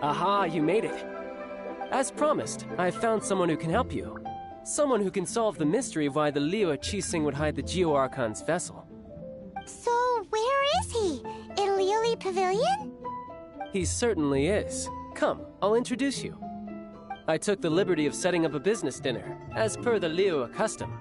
Aha, you made it. As promised, I have found someone who can help you. Someone who can solve the mystery of why the LiyueArchon would hide the GeoArchon's vessel. So, where is he? In Liyue Pavilion? He certainly is. Come, I'll introduce you. I took the liberty of setting up a business dinner, as per the Liyue custom.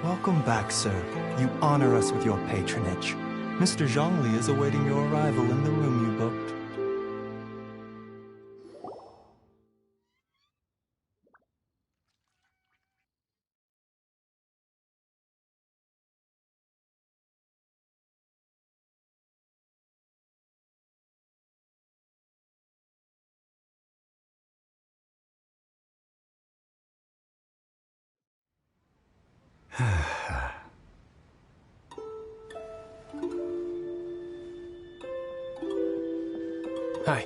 Welcome back, sir. You honor us with your patronage. Mr. Zhongli is awaiting your arrival in the room you booked. Hi.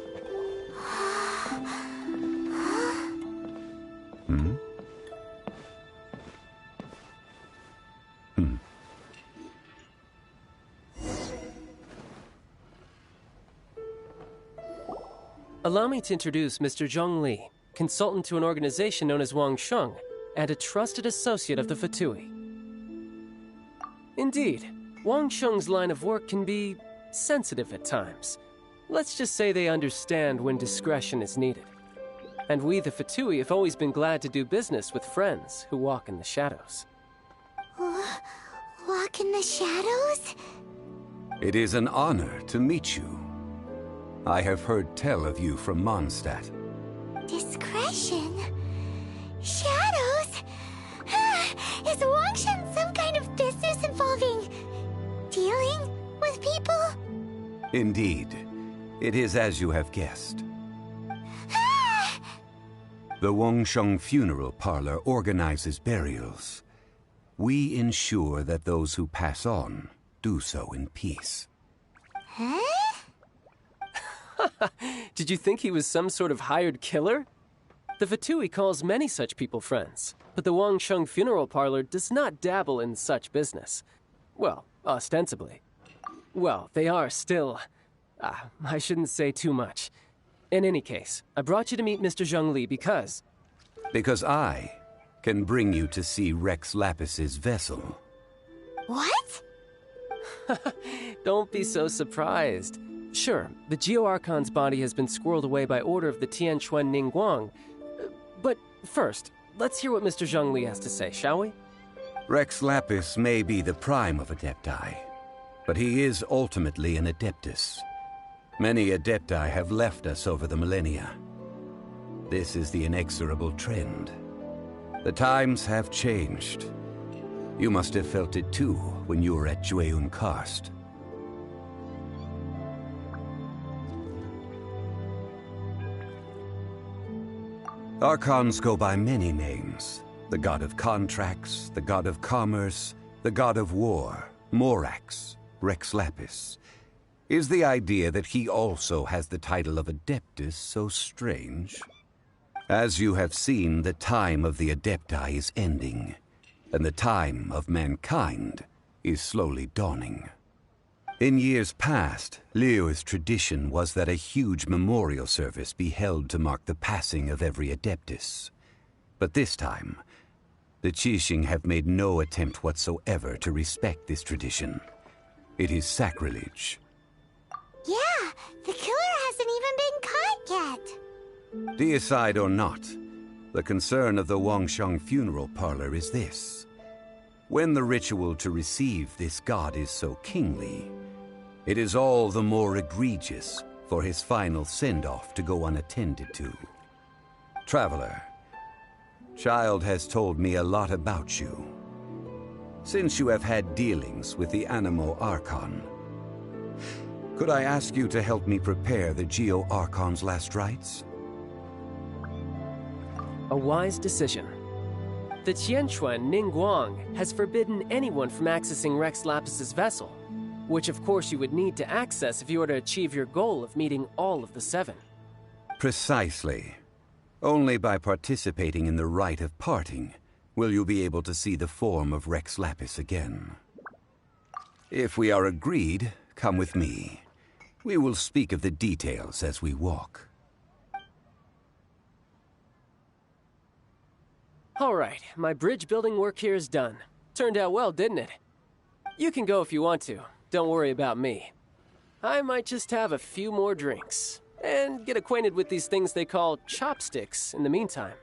Allow me to introduce Mr. Zhongli, consultant to an organization known as Wang Sheng, and a trusted associate of the Fatui. Indeed, Wang Sheng's line of work can be sensitive at times. Let's just say they understand when discretion is needed. And we, the Fatui, have always been glad to do business with friends who walk in the shadows. Walk in the shadows? It is an honor to meet you. I have heard tell of you from Mondstadt. Discretion? Shadows? Is Wang Sheng some kind of business involving dealing with people? Indeed. It is as you have guessed. The Wang Sheng Funeral Parlor organizes burials. We ensure that those who pass on do so in peace. Huh? Did you think he was some sort of hired killer? The Fatui calls many such people friends, but the Wang Sheng Funeral Parlor does not dabble in such business. Well, ostensibly. Well, they are still... I shouldn't say too much. In any case, I brought you to meet Mr. Zhongli because... Because I can bring you to see Rex Lapis's vessel. What? Don't be so surprised. Sure, the GeoArchon's body has been squirreled away by order of the Tianquan Ningguang. But first, let's hear what Mr. Zhongli has to say, shall we? Rex Lapis may be the prime of Adepti, but he is ultimately an Adeptus. Many Adepti have left us over the millennia. This is the inexorable trend. The times have changed. You must have felt it too when you were at Jueyun Karst. Archons go by many names. The god of contracts, the god of commerce, the god of war, Morax, Rex Lapis. Is the idea that he also has the title of Adeptus so strange? As you have seen, the time of the Adepti is ending, and the time of mankind is slowly dawning. In years past, Liyue's tradition was that a huge memorial service be held to mark the passing of every Adeptus. But this time, the Qixing have made no attempt whatsoever to respect this tradition. It is sacrilege. Yeah, the killer hasn't even been caught yet. Deicide or not, the concern of the Wang Sheng Funeral Parlor is this. When the ritual to receive this god is so kingly, it is all the more egregious for his final send-off to go unattended to. Traveler, Child has told me a lot about you. Since you have had dealings with the LiyueArchon, could I ask you to help me prepare the GeoArchon's last rites? A wise decision. The Tianquan Ningguang has forbidden anyone from accessing Rex Lapis's vessel, which of course you would need to access if you were to achieve your goal of meeting all of the 7. Precisely. Only by participating in the rite of parting will you be able to see the form of Rex Lapis again. If we are agreed, come with me. We will speak of the details as we walk. All right, my bridge building work here is done. Turned out well, didn't it? You can go if you want to. Don't worry about me. I might just have a few more drinks and get acquainted with these things they call chopsticks in the meantime.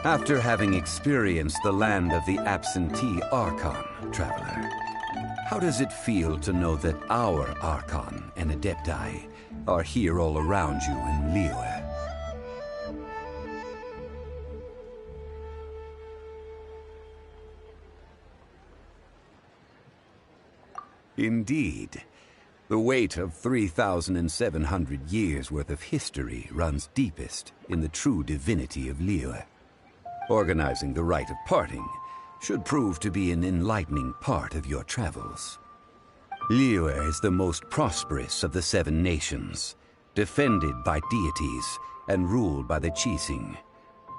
After having experienced the land of the absentee Archon, traveler, how does it feel to know that our Archon and Adepti are here all around you in Liyue? Indeed. The weight of 3,700 years' worth of history runs deepest in the true divinity of Liyue. Organizing the rite of parting should prove to be an enlightening part of your travels. Liyue is the most prosperous of the 7 nations, defended by deities and ruled by the Qixing.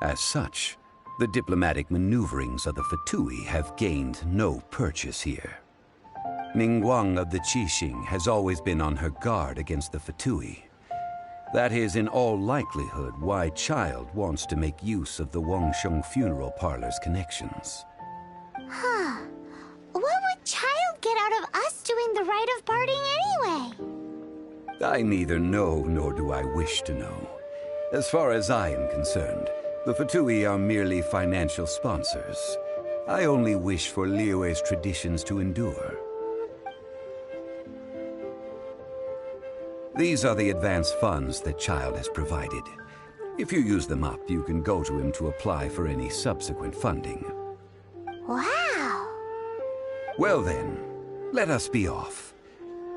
As such, the diplomatic maneuverings of the Fatui have gained no purchase here. Ningguang of the Qixing has always been on her guard against the Fatui. That is in all likelihood why Child wants to make use of the Wangsheng funeral parlor's connections. Huh. What would Child get out of us doing the rite of parting anyway? I neither know nor do I wish to know. As far as I am concerned, the Fatui are merely financial sponsors. I only wish for Liyue's traditions to endure. These are the advance funds that Child has provided. If you use them up, you can go to him to apply for any subsequent funding. Wow! Well then, let us be off.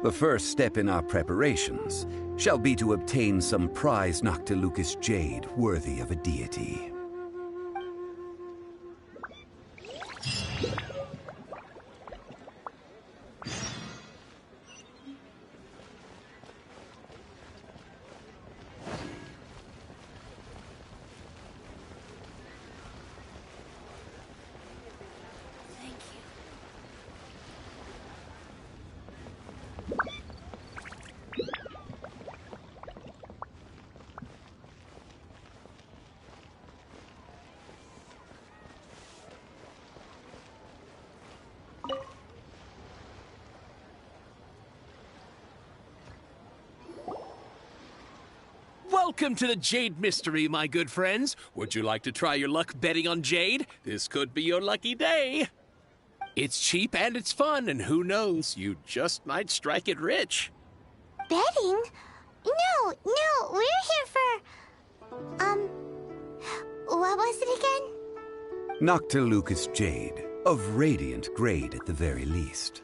The first step in our preparations shall be to obtain some prized Noctilucous jade worthy of a deity. Welcome to the Jade Mystery, my good friends. Would you like to try your luck betting on Jade? This could be your lucky day. It's cheap and it's fun, and who knows, you just might strike it rich. Betting? No, we're here for... what was it again? Noctilucous jade, of radiant grade at the very least.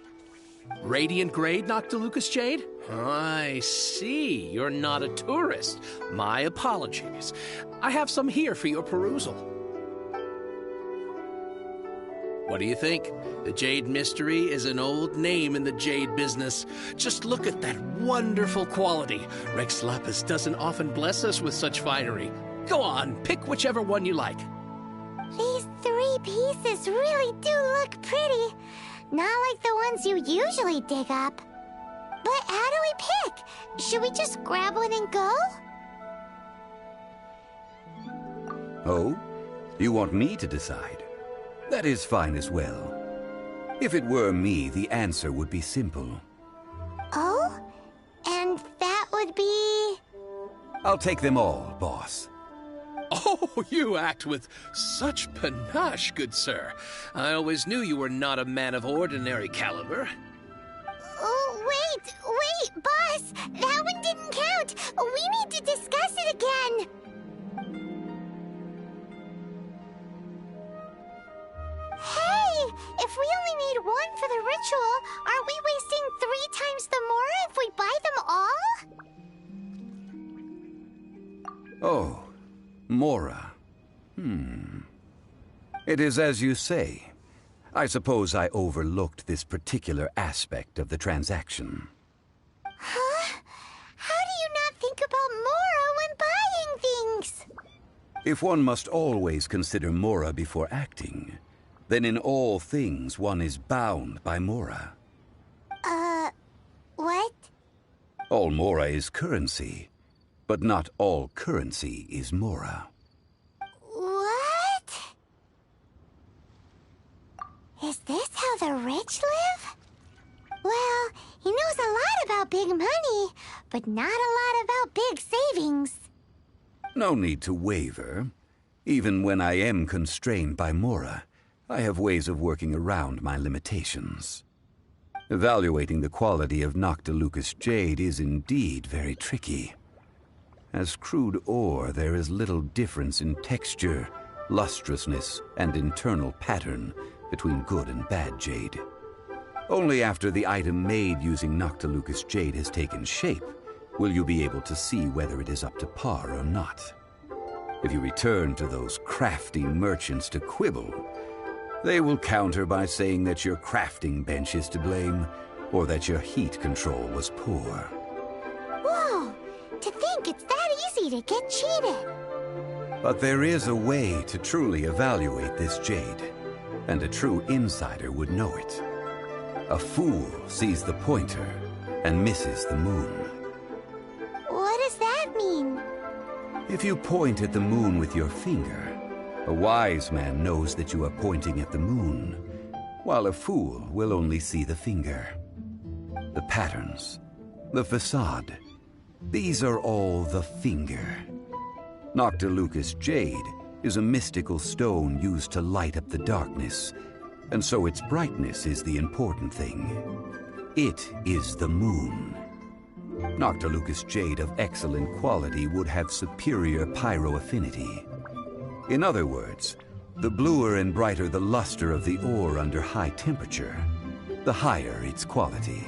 Radiant grade, Noctilucous jade? I see. You're not a tourist. My apologies. I have some here for your perusal. What do you think? The Jade Mystery is an old name in the jade business. Just look at that wonderful quality. Rex Lapis doesn't often bless us with such finery. Go on, pick whichever one you like. These 3 pieces really do look pretty. Not like the ones you usually dig up. But how do we pick? Should we just grab one and go? Oh? You want me to decide? That is fine as well. If it were me, the answer would be simple. Oh? And that would be... I'll take them all, boss. Oh, you act with such panache, good sir. I always knew you were not a man of ordinary caliber. Oh, wait, boss! That one didn't count! We need to discuss it again! Hey! If we only need one for the ritual, aren't we wasting 3 times the more if we buy them all? Oh, Mora. It is as you say. I suppose I overlooked this particular aspect of the transaction. Huh? How do you not think about Mora when buying things? If one must always consider Mora before acting, then in all things one is bound by Mora. What? All Mora is currency, but not all currency is Mora. What? Is this how the rich live? Well, he knows a lot about big money, but not a lot about big savings. No need to waver. Even when I am constrained by Mora, I have ways of working around my limitations. Evaluating the quality of Noctilucous jade is indeed very tricky. As crude ore, there is little difference in texture, lustrousness, and internal pattern between good and bad jade. Only after the item made using Noctilucous jade has taken shape will you be able to see whether it is up to par or not. If you return to those crafty merchants to quibble, they will counter by saying that your crafting bench is to blame, or that your heat control was poor. Whoa! To think it's that easy to get cheated. But there is a way to truly evaluate this jade, and a true insider would know it. A fool sees the pointer and misses the moon. What does that mean? If you point at the moon with your finger, a wise man knows that you are pointing at the moon, while a fool will only see the finger. The patterns, the facade, these are all the finger. Noctilucous jade is a mystical stone used to light up the darkness, and so its brightness is the important thing. It is the moon. Noctilucous jade of excellent quality would have superior pyro affinity. In other words, the bluer and brighter the luster of the ore under high temperature, the higher its quality.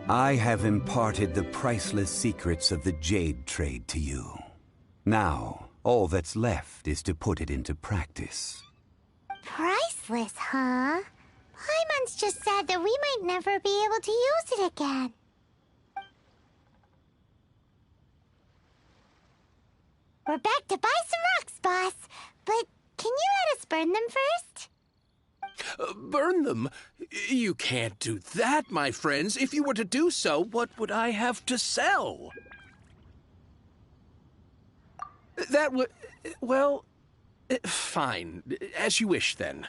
I have imparted the priceless secrets of the jade trade to you. Now, all that's left is to put it into practice. Priceless, huh? Paimon's just said that we might never be able to use it again. We're back to buy some rocks, boss. But can you let us burn them first? Burn them? You can't do that, my friends. If you were to do so, what would I have to sell? That would... well... fine. As you wish, then.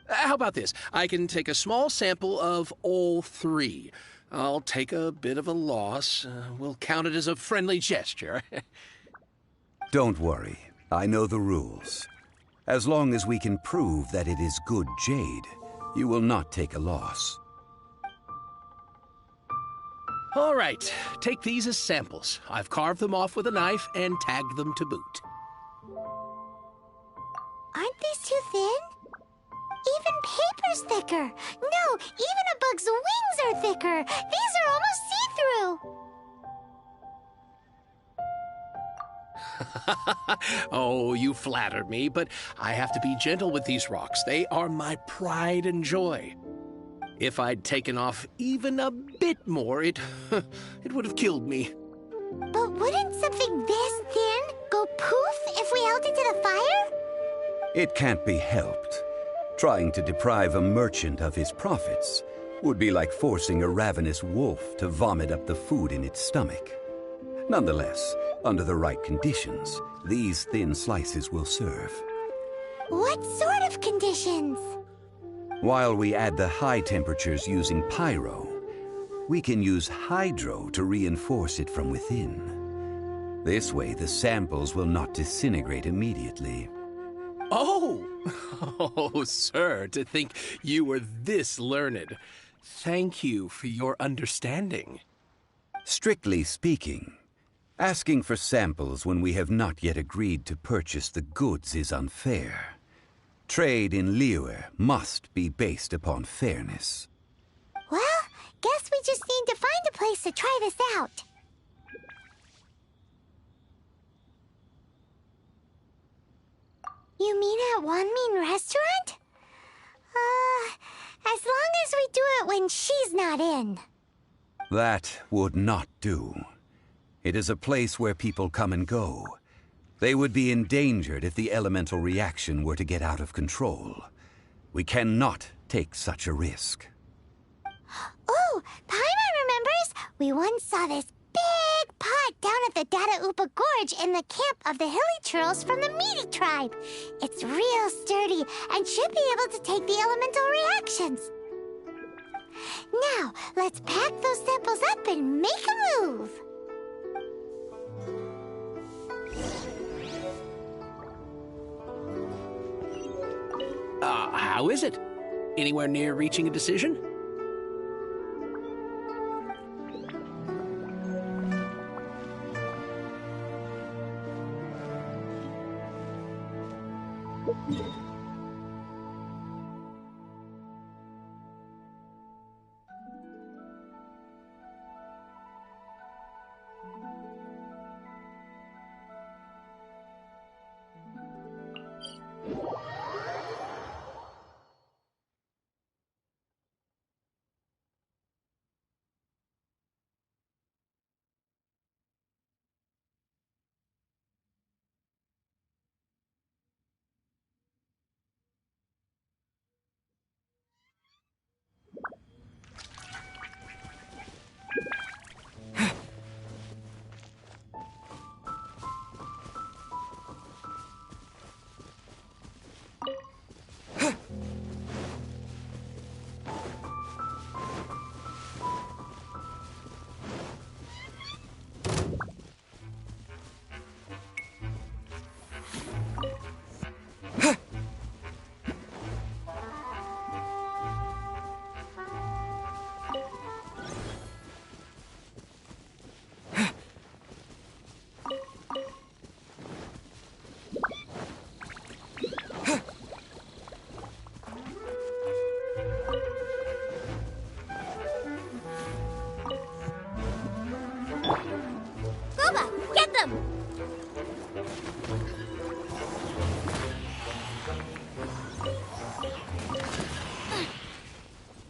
How about this? I can take a small sample of all three. I'll take a bit of a loss. We'll count it as a friendly gesture. Don't worry. I know the rules. As long as we can prove that it is good jade, you will not take a loss. All right. Take these as samples. I've carved them off with a knife and tagged them to boot. Aren't these too thin? Even paper's thicker. No, even a bug's wings are thicker. These are almost see-through. Oh, you flatter me, but I have to be gentle with these rocks. They are my pride and joy. If I'd taken off even a bit more, it would have killed me. But wouldn't something this thin go poof if we held it to the fire? It can't be helped. Trying to deprive a merchant of his profits would be like forcing a ravenous wolf to vomit up the food in its stomach. Nonetheless, under the right conditions, these thin slices will serve. What sort of conditions? While we add the high temperatures using pyro, we can use hydro to reinforce it from within. This way, the samples will not disintegrate immediately. Oh, sir, to think you were this learned. Thank you for your understanding. Strictly speaking, asking for samples when we have not yet agreed to purchase the goods is unfair. Trade in Liyue must be based upon fairness. Well, guess we just need to find a place to try this out. You mean at One Mean Restaurant? As long as we do it when she's not in. That would not do. It is a place where people come and go. They would be endangered if the elemental reaction were to get out of control. We cannot take such a risk. Oh, Paimon remembers we once saw this big pot down at the Dada Upa Gorge in the camp of the Hilly Churls from the Meaty tribe. It's real sturdy and should be able to take the elemental reactions. Now, let's pack those samples up and make a move. How is it? Anywhere near reaching a decision?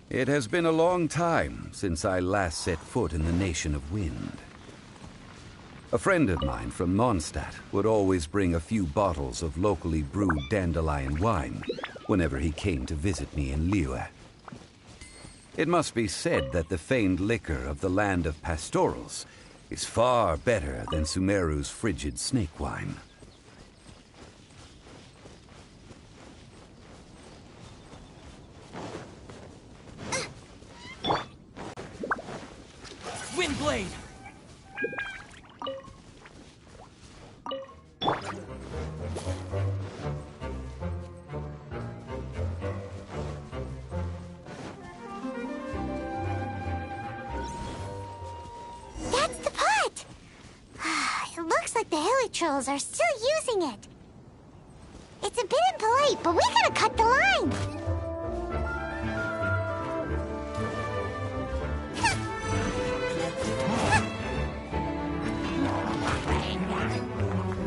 It has been a long time since I last set foot in the Nation of Wind. A friend of mine from Mondstadt would always bring a few bottles of locally brewed dandelion wine whenever he came to visit me in Liyue. It must be said that the famed liquor of the land of pastorals is far better than Sumeru's frigid snake wine. Windblade! That's the pot! It looks like the hilly trolls are still using it. It's a bit impolite, but we gotta cut the line.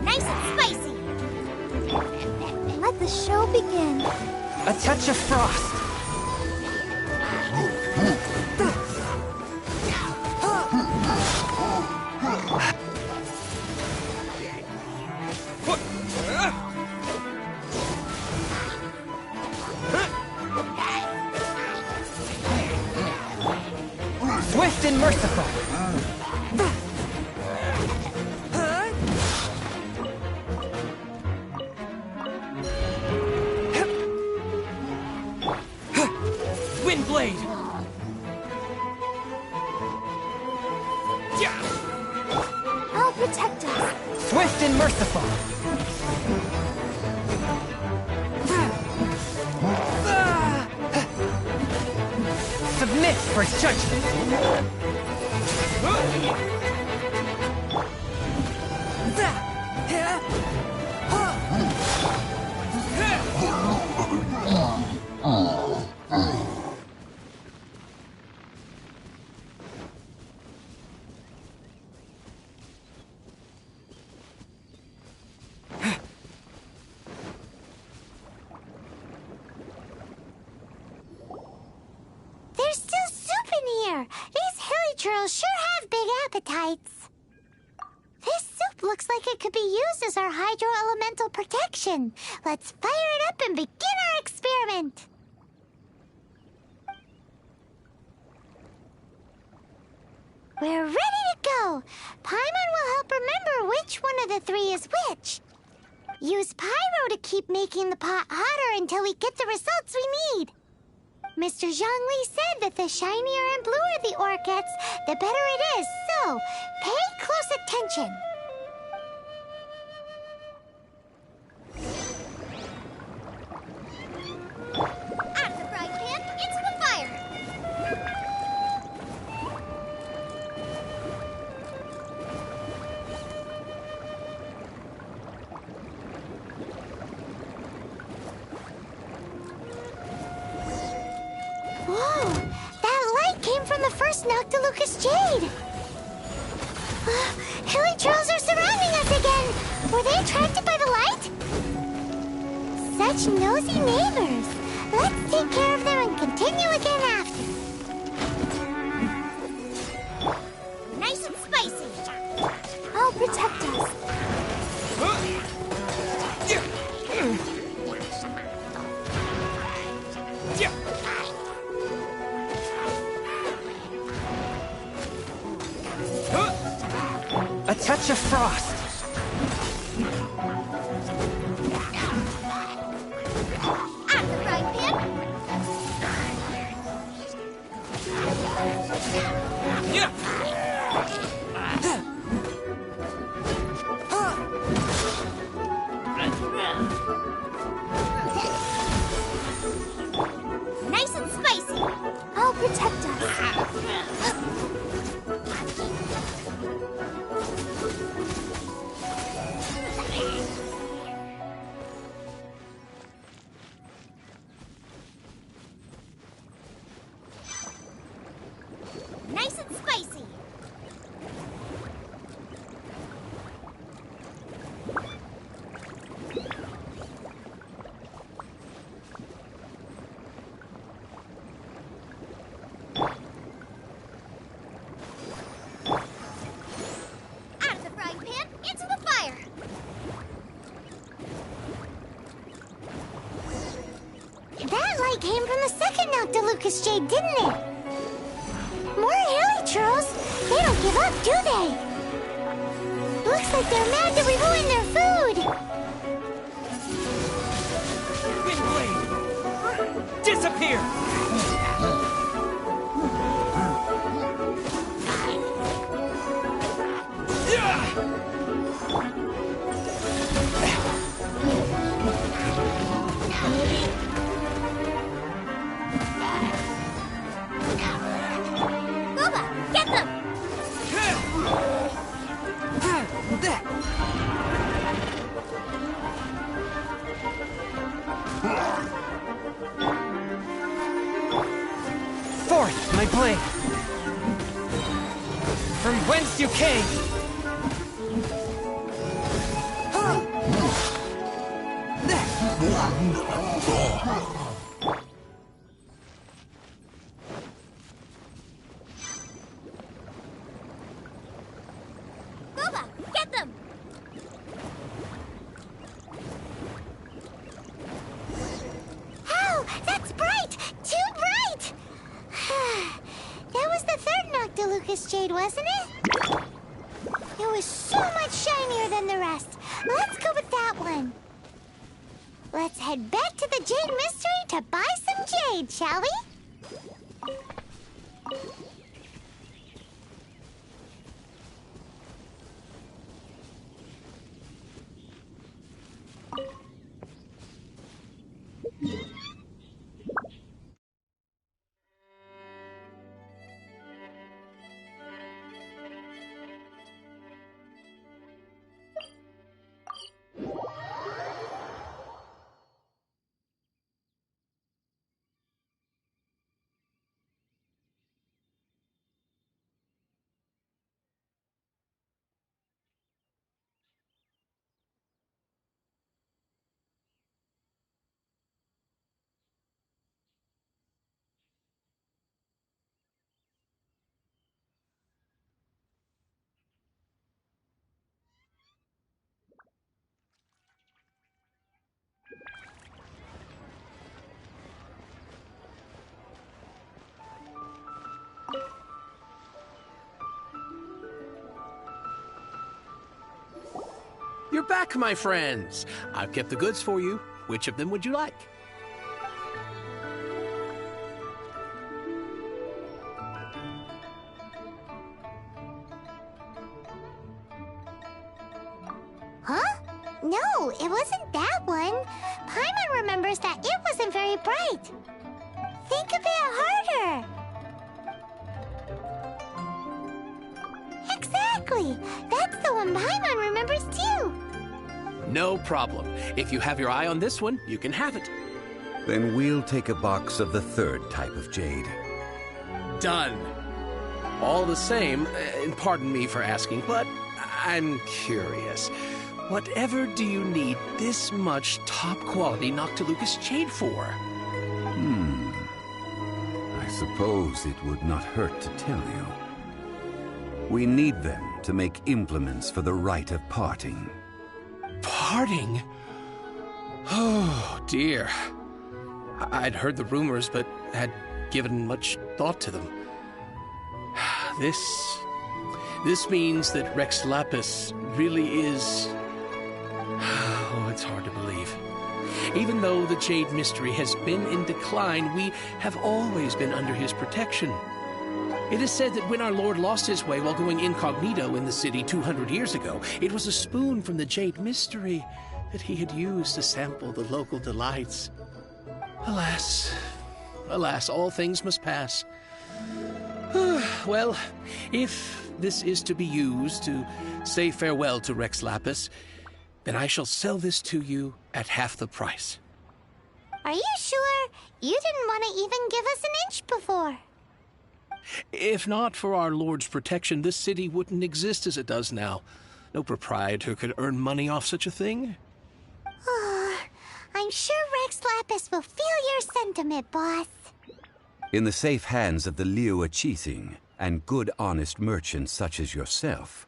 Nice and spicy. Let the show begin. A touch of frost! Swift and merciful! Windblade! I'll protect us. Swift and merciful! Submit for judgment! There's still soup in here. These hilly trolls sure have big appetites. This soup looks like it could be used as our hydro-elemental protection. Let's fire it up and begin our experiment. We're ready to go. Paimon will help remember which one of the three is which. Use pyro to keep making the pot hotter until we get the results we need. Mr. Zhongli said that the shinier and bluer the ore gets, the better it is, so pay close attention. first Noctilucous Jade. Hilichurls are surrounding us again. Were they attracted by the light? Such nosy neighbors. Let's take care of them and continue again after. Nice and spicy. I'll protect us. A touch of frost. At the frying pan. Yeah. Nice and spicy. I'll protect us. Nice and spicy. Out of the frying pan, into the fire. That light came from the second Noctilucous Jade, didn't it? More Hilichurls? They don't give up, do they? Looks like they're mad that we ruined their food. Windblade! Disappear! Boba, get them! Forth, my blade! From whence you came! Boba, get them! Oh, that's bright! Too bright! That was the third Noctilucous Jade, wasn't it? It was so much shinier than the rest. Let's go with that one. Let's head back to the Jade Mystery to buy some jade, shall we? You're back, my friends. I've kept the goods for you. Which of them would you like? Huh? No, it wasn't that one. Paimon remembers that it wasn't very bright. Think a bit harder. Exactly. That's the one Paimon remembers too. No problem. If you have your eye on this one, you can have it. Then we'll take a box of the third type of jade. Done. All the same, and pardon me for asking, but I'm curious. Whatever do you need this much top-quality Noctilucous jade for? I suppose it would not hurt to tell you. We need them to make implements for the rite of parting. Parting? Oh, dear. I'd heard the rumors, but had given much thought to them. This means that Rex Lapis really is... Oh, it's hard to believe. Even though the Jade Mystery has been in decline, we have always been under his protection. It is said that when our Lord lost his way while going incognito in the city 200 years ago, it was a spoon from the Jade Mystery that he had used to sample the local delights. Alas, alas, all things must pass. Well, if this is to be used to say farewell to Rex Lapis, then I shall sell this to you at half the price. Are you sure? You didn't want to even give us an inch before. If not for our Lord's protection, this city wouldn't exist as it does now. No proprietor could earn money off such a thing. I'm sure Rex Lapis will feel your sentiment, boss. In the safe hands of the LiyueArchon and good honest merchants such as yourself,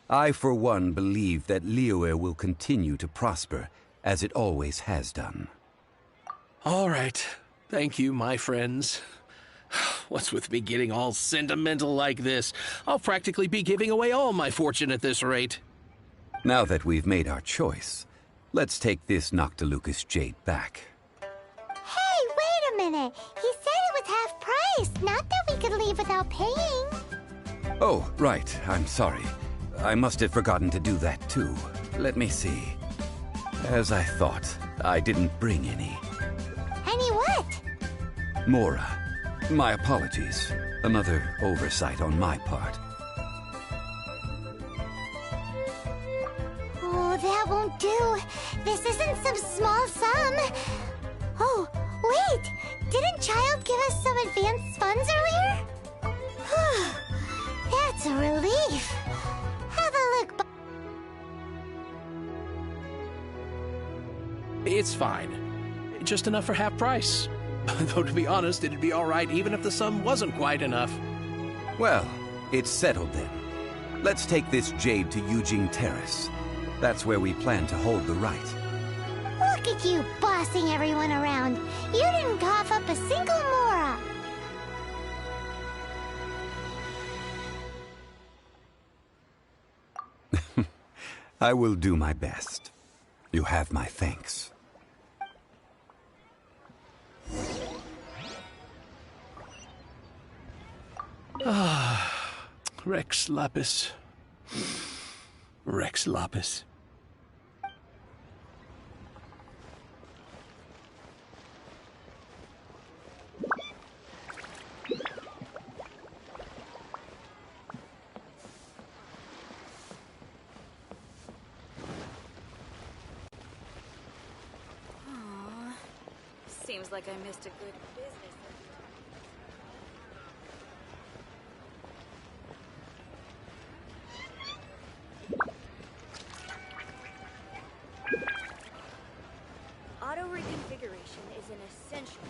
I for one believe that Liyue will continue to prosper as it always has done. All right. Thank you, my friends. What's with me getting all sentimental like this? I'll practically be giving away all my fortune at this rate. Now that we've made our choice, let's take this Noctilucous jade back. Hey, wait a minute. He said it was half price, not that we could leave without paying. Oh, right. I'm sorry. I must have forgotten to do that too. Let me see. As I thought, I didn't bring any. Any what? Mora. My apologies. Another oversight on my part. Oh, that won't do. This isn't some small sum. Oh, wait! Didn't Child give us some advance funds earlier? That's a relief. Have a look. It's fine. Just enough for half price. Though, to be honest, it'd be all right even if the sum wasn't quite enough. Well, it's settled then. Let's take this jade to Eugene Terrace. That's where we plan to hold the rite. Look at you bossing everyone around. You didn't cough up a single Mora. I will do my best. You have my thanks. Rex Lapis. Rex Lapis. Seems like I missed a good business. Auto reconfiguration is an essential.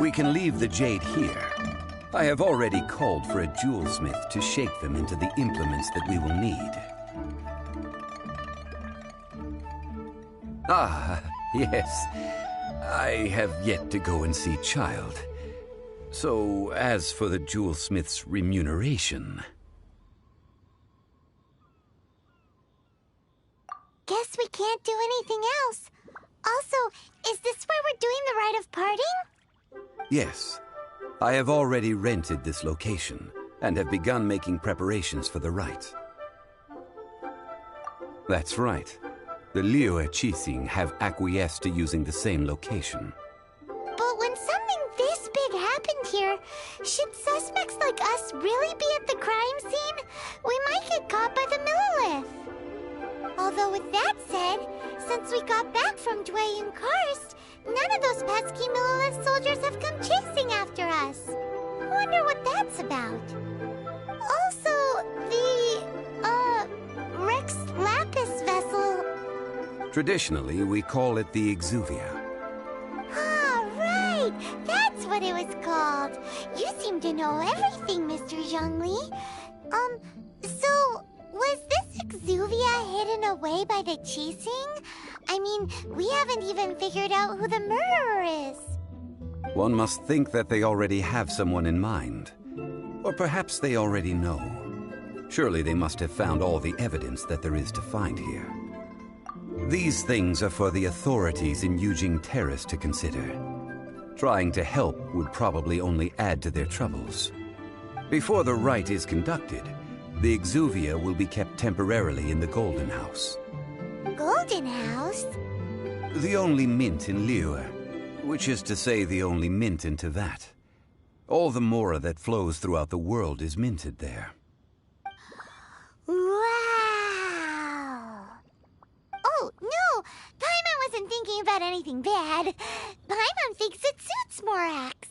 We can leave the jade here. I have already called for a jewelsmith to shape them into the implements that we will need. Ah, yes. I have yet to go and see Child. So, as for the jewelsmith's remuneration... Guess we can't do anything else. Also, is this where we're doing the rite of parting? Yes. I have already rented this location, and have begun making preparations for the rite. That's right. The LiyueArchon have acquiesced to using the same location. But when something this big happened here, should suspects like us really be at the crime scene? We might get caught by the Millilith. Although with that said, since we got back from Dwayne Karst, none of those pesky Millilith soldiers have come chasing after us. Wonder what that's about. Also, the, Rex Lapis vessel... Traditionally, we call it the Exuvia. Ah, right! That's what it was called. You seem to know everything, Mr. Zhongli. So, was this Exuvia hidden away by the Qixing? I mean, we haven't even figured out who the murderer is. One must think that they already have someone in mind. Or perhaps they already know. Surely they must have found all the evidence that there is to find here. These things are for the authorities in Eugene Terrace to consider. Trying to help would probably only add to their troubles. Before the rite is conducted, the Exuvia will be kept temporarily in the Golden House. Golden House? The only mint in Liyue, which is to say the only mint in Teyvat. All the mora that flows throughout the world is minted there. Wow! Oh, no! Paimon wasn't thinking about anything bad. Paimon thinks it suits Morax.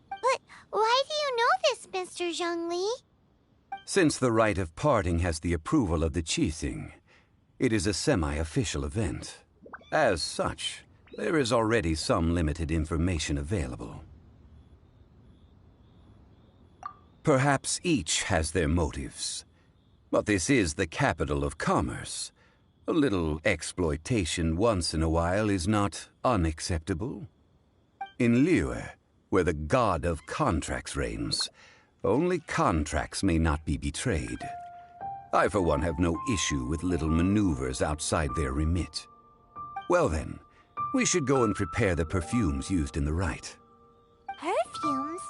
But why do you know this, Mr. Zhongli? Since the rite of parting has the approval of the Qixing, it is a semi-official event. As such, there is already some limited information available. Perhaps each has their motives. But this is the capital of commerce. A little exploitation once in a while is not unacceptable. In Liyue, where the god of contracts reigns, only contracts may not be betrayed. I, for one, have no issue with little maneuvers outside their remit. Well then, we should go and prepare the perfumes used in the rite. Perfumes?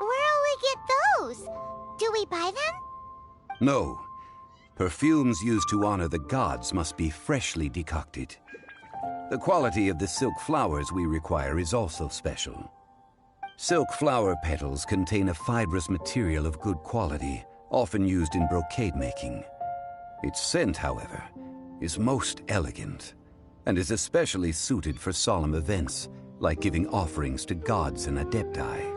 Where'll we get those? Do we buy them? No. Perfumes used to honor the gods must be freshly decocted. The quality of the silk flowers we require is also special. Silk flower petals contain a fibrous material of good quality, often used in brocade making. Its scent, however, is most elegant, and is especially suited for solemn events, like giving offerings to gods and adepti.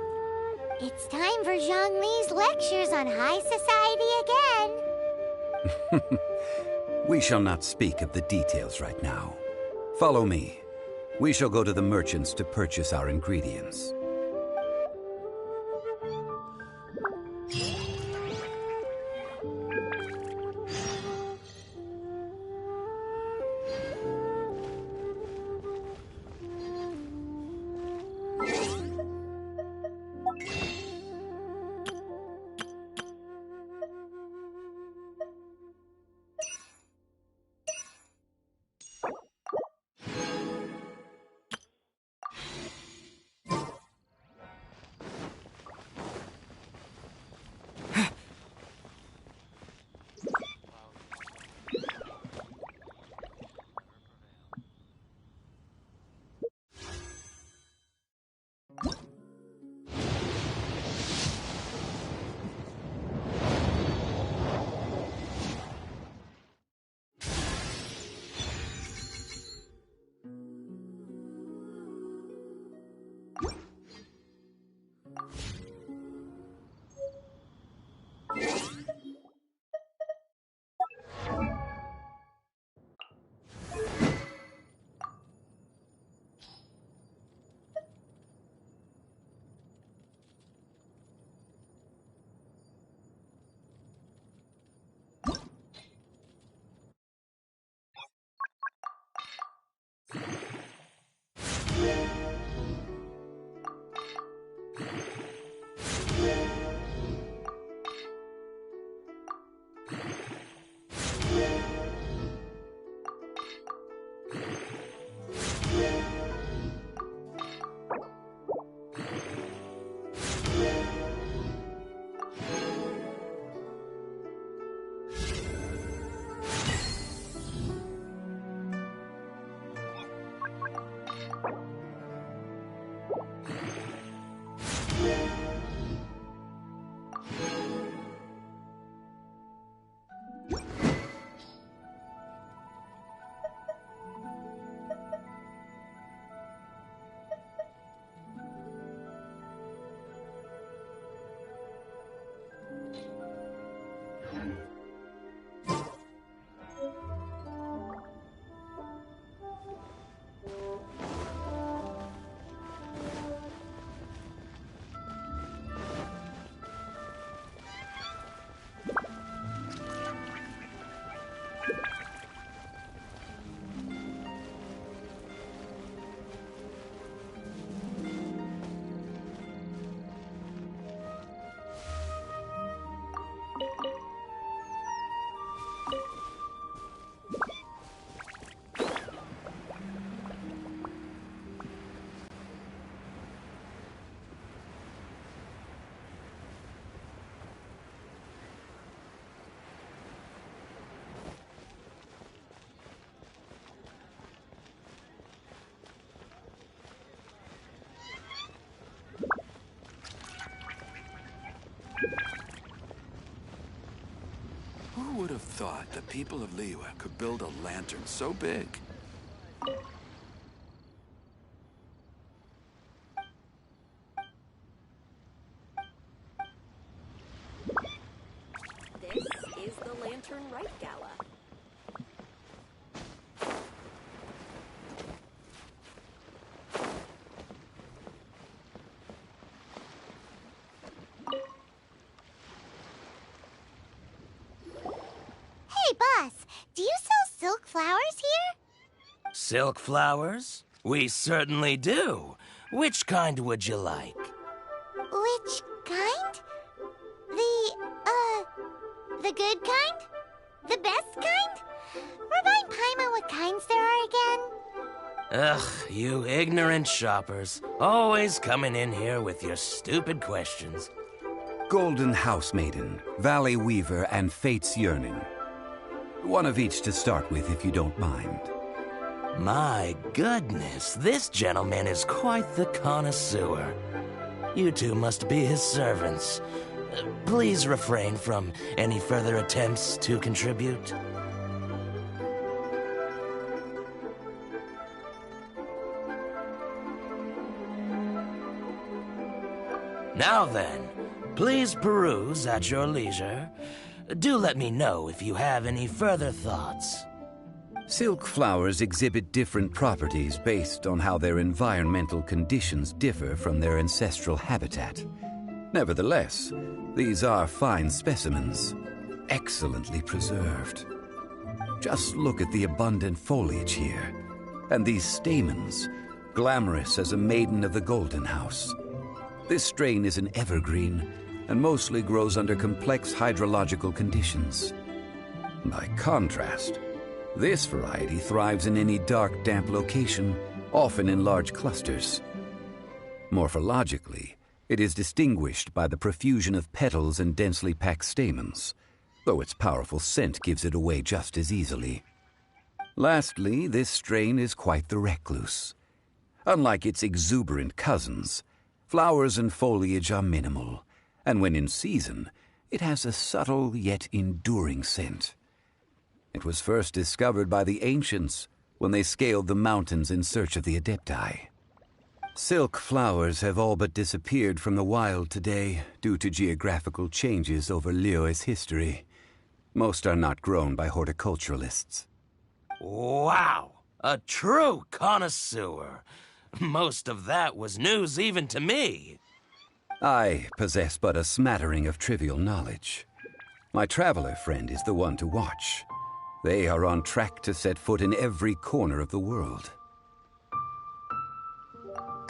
It's time for Zhongli's lectures on high society again. We shall not speak of the details right now. Follow me. We shall go to the merchants to purchase our ingredients. Who would have thought the people of Liyue could build a lantern so big? This is the Lantern Rite Gala. Hey, boss, do you sell silk flowers here? Silk flowers? We certainly do. Which kind would you like? Which kind? The good kind? The best kind? Remind Paimon what kinds there are again. Ugh, you ignorant shoppers. Always coming in here with your stupid questions. Golden Housemaiden, Valley Weaver, and Fate's Yearning. One of each to start with, if you don't mind. My goodness, this gentleman is quite the connoisseur. You two must be his servants. Please refrain from any further attempts to contribute. Now then, please peruse at your leisure. Do let me know if you have any further thoughts. Silk flowers exhibit different properties based on how their environmental conditions differ from their ancestral habitat. Nevertheless, these are fine specimens, excellently preserved. Just look at the abundant foliage here, and these stamens, glamorous as a maiden of the Golden House. This strain is an evergreen, and mostly grows under complex hydrological conditions. By contrast, this variety thrives in any dark, damp location, often in large clusters. Morphologically, it is distinguished by the profusion of petals and densely packed stamens, though its powerful scent gives it away just as easily. Lastly, this strain is quite the recluse. Unlike its exuberant cousins, flowers and foliage are minimal, and when in season, it has a subtle yet enduring scent. It was first discovered by the ancients when they scaled the mountains in search of the Adepti. Silk flowers have all but disappeared from the wild today due to geographical changes over Liyue's history. Most are not grown by horticulturalists. Wow! A true connoisseur. Most of that was news even to me. I possess but a smattering of trivial knowledge. My traveler friend is the one to watch. They are on track to set foot in every corner of the world.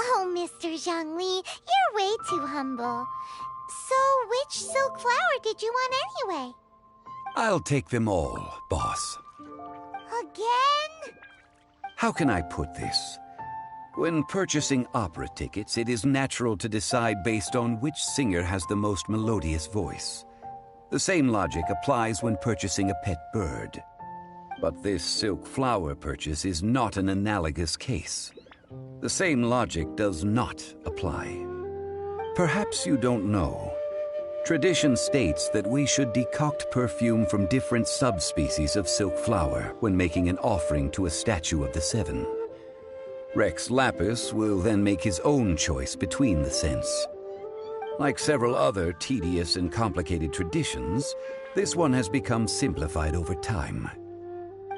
Oh, Mr. Zhongli, you're way too humble. So, which silk flower did you want anyway? I'll take them all, boss. Again? How can I put this? When purchasing opera tickets, it is natural to decide based on which singer has the most melodious voice. The same logic applies when purchasing a pet bird. But this silk flower purchase is not an analogous case. The same logic does not apply. Perhaps you don't know. Tradition states that we should decoct perfume from different subspecies of silk flower when making an offering to a statue of the seven. Rex Lapis will then make his own choice between the scents. Like several other tedious and complicated traditions, this one has become simplified over time.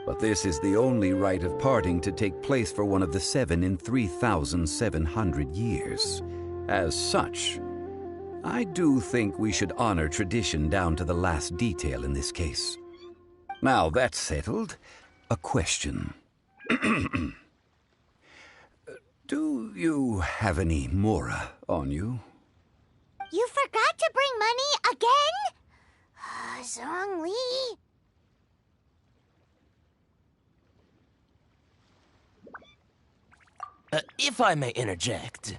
But this is the only rite of parting to take place for one of the seven in 3,700 years. As such, I do think we should honor tradition down to the last detail in this case. Now that's settled, a question. Do you have any Mora on you? You forgot to bring money again? Zhongli. If I may interject,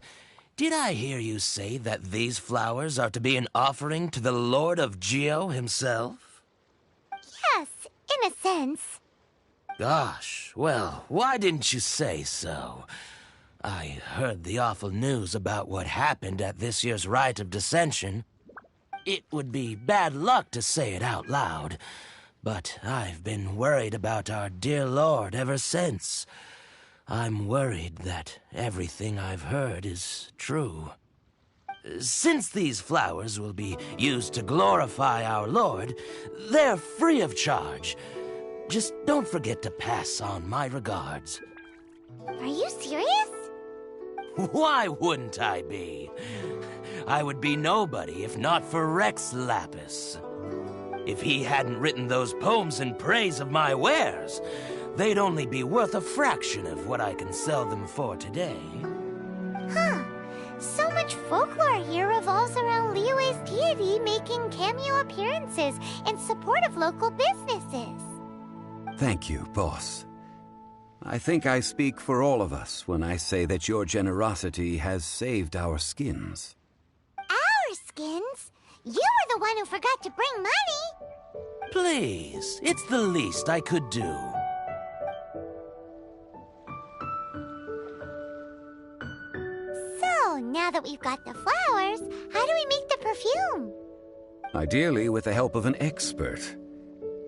did I hear you say that these flowers are to be an offering to the Lord of Geo himself? Yes, in a sense. Gosh, well, why didn't you say so? I heard the awful news about what happened at this year's Rite of Dissension. It would be bad luck to say it out loud, but I've been worried about our dear Lord ever since. I'm worried that everything I've heard is true. Since these flowers will be used to glorify our Lord, they're free of charge. Just don't forget to pass on my regards. Are you serious? Why wouldn't I be? I would be nobody if not for Rex Lapis. If he hadn't written those poems in praise of my wares, they'd only be worth a fraction of what I can sell them for today. Huh. So much folklore here revolves around Liyue's deity making cameo appearances in support of local businesses. Thank you, boss. I think I speak for all of us when I say that your generosity has saved our skins. Our skins? You were the one who forgot to bring money. Please, it's the least I could do. So, now that we've got the flowers, how do we make the perfume? Ideally with the help of an expert.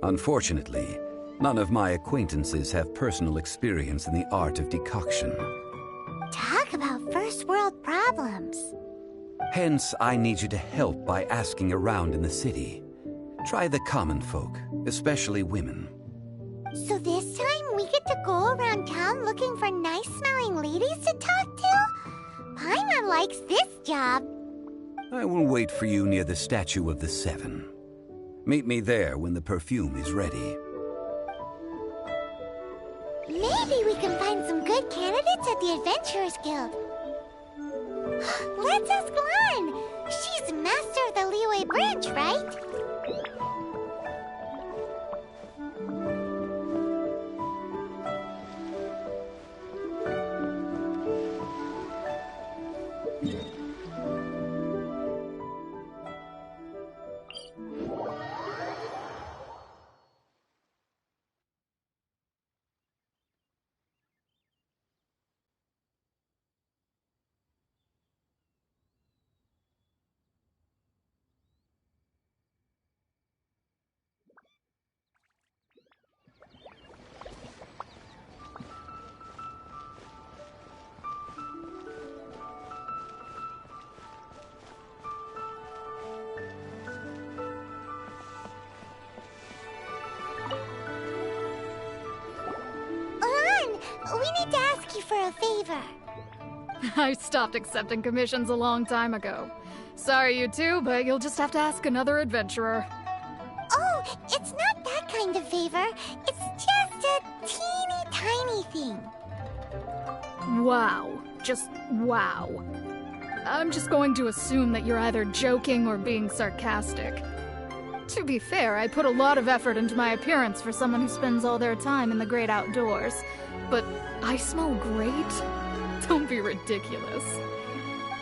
Unfortunately, none of my acquaintances have personal experience in the art of decoction. Talk about first world problems. Hence, I need you to help by asking around in the city. Try the common folk, especially women. So this time we get to go around town looking for nice-smelling ladies to talk to? Paimon likes this job. I will wait for you near the statue of the Seven. Meet me there when the perfume is ready. Maybe we can find some good candidates at the Adventurers Guild. Let's ask Lan. She's master of the Liyue branch, right? We need to ask you for a favor. I stopped accepting commissions a long time ago. Sorry, you two, but you'll just have to ask another adventurer. Oh, it's not that kind of favor. It's just a teeny tiny thing. Wow. Just wow. I'm just going to assume that you're either joking or being sarcastic. To be fair, I put a lot of effort into my appearance for someone who spends all their time in the great outdoors. But I smell great? Don't be ridiculous.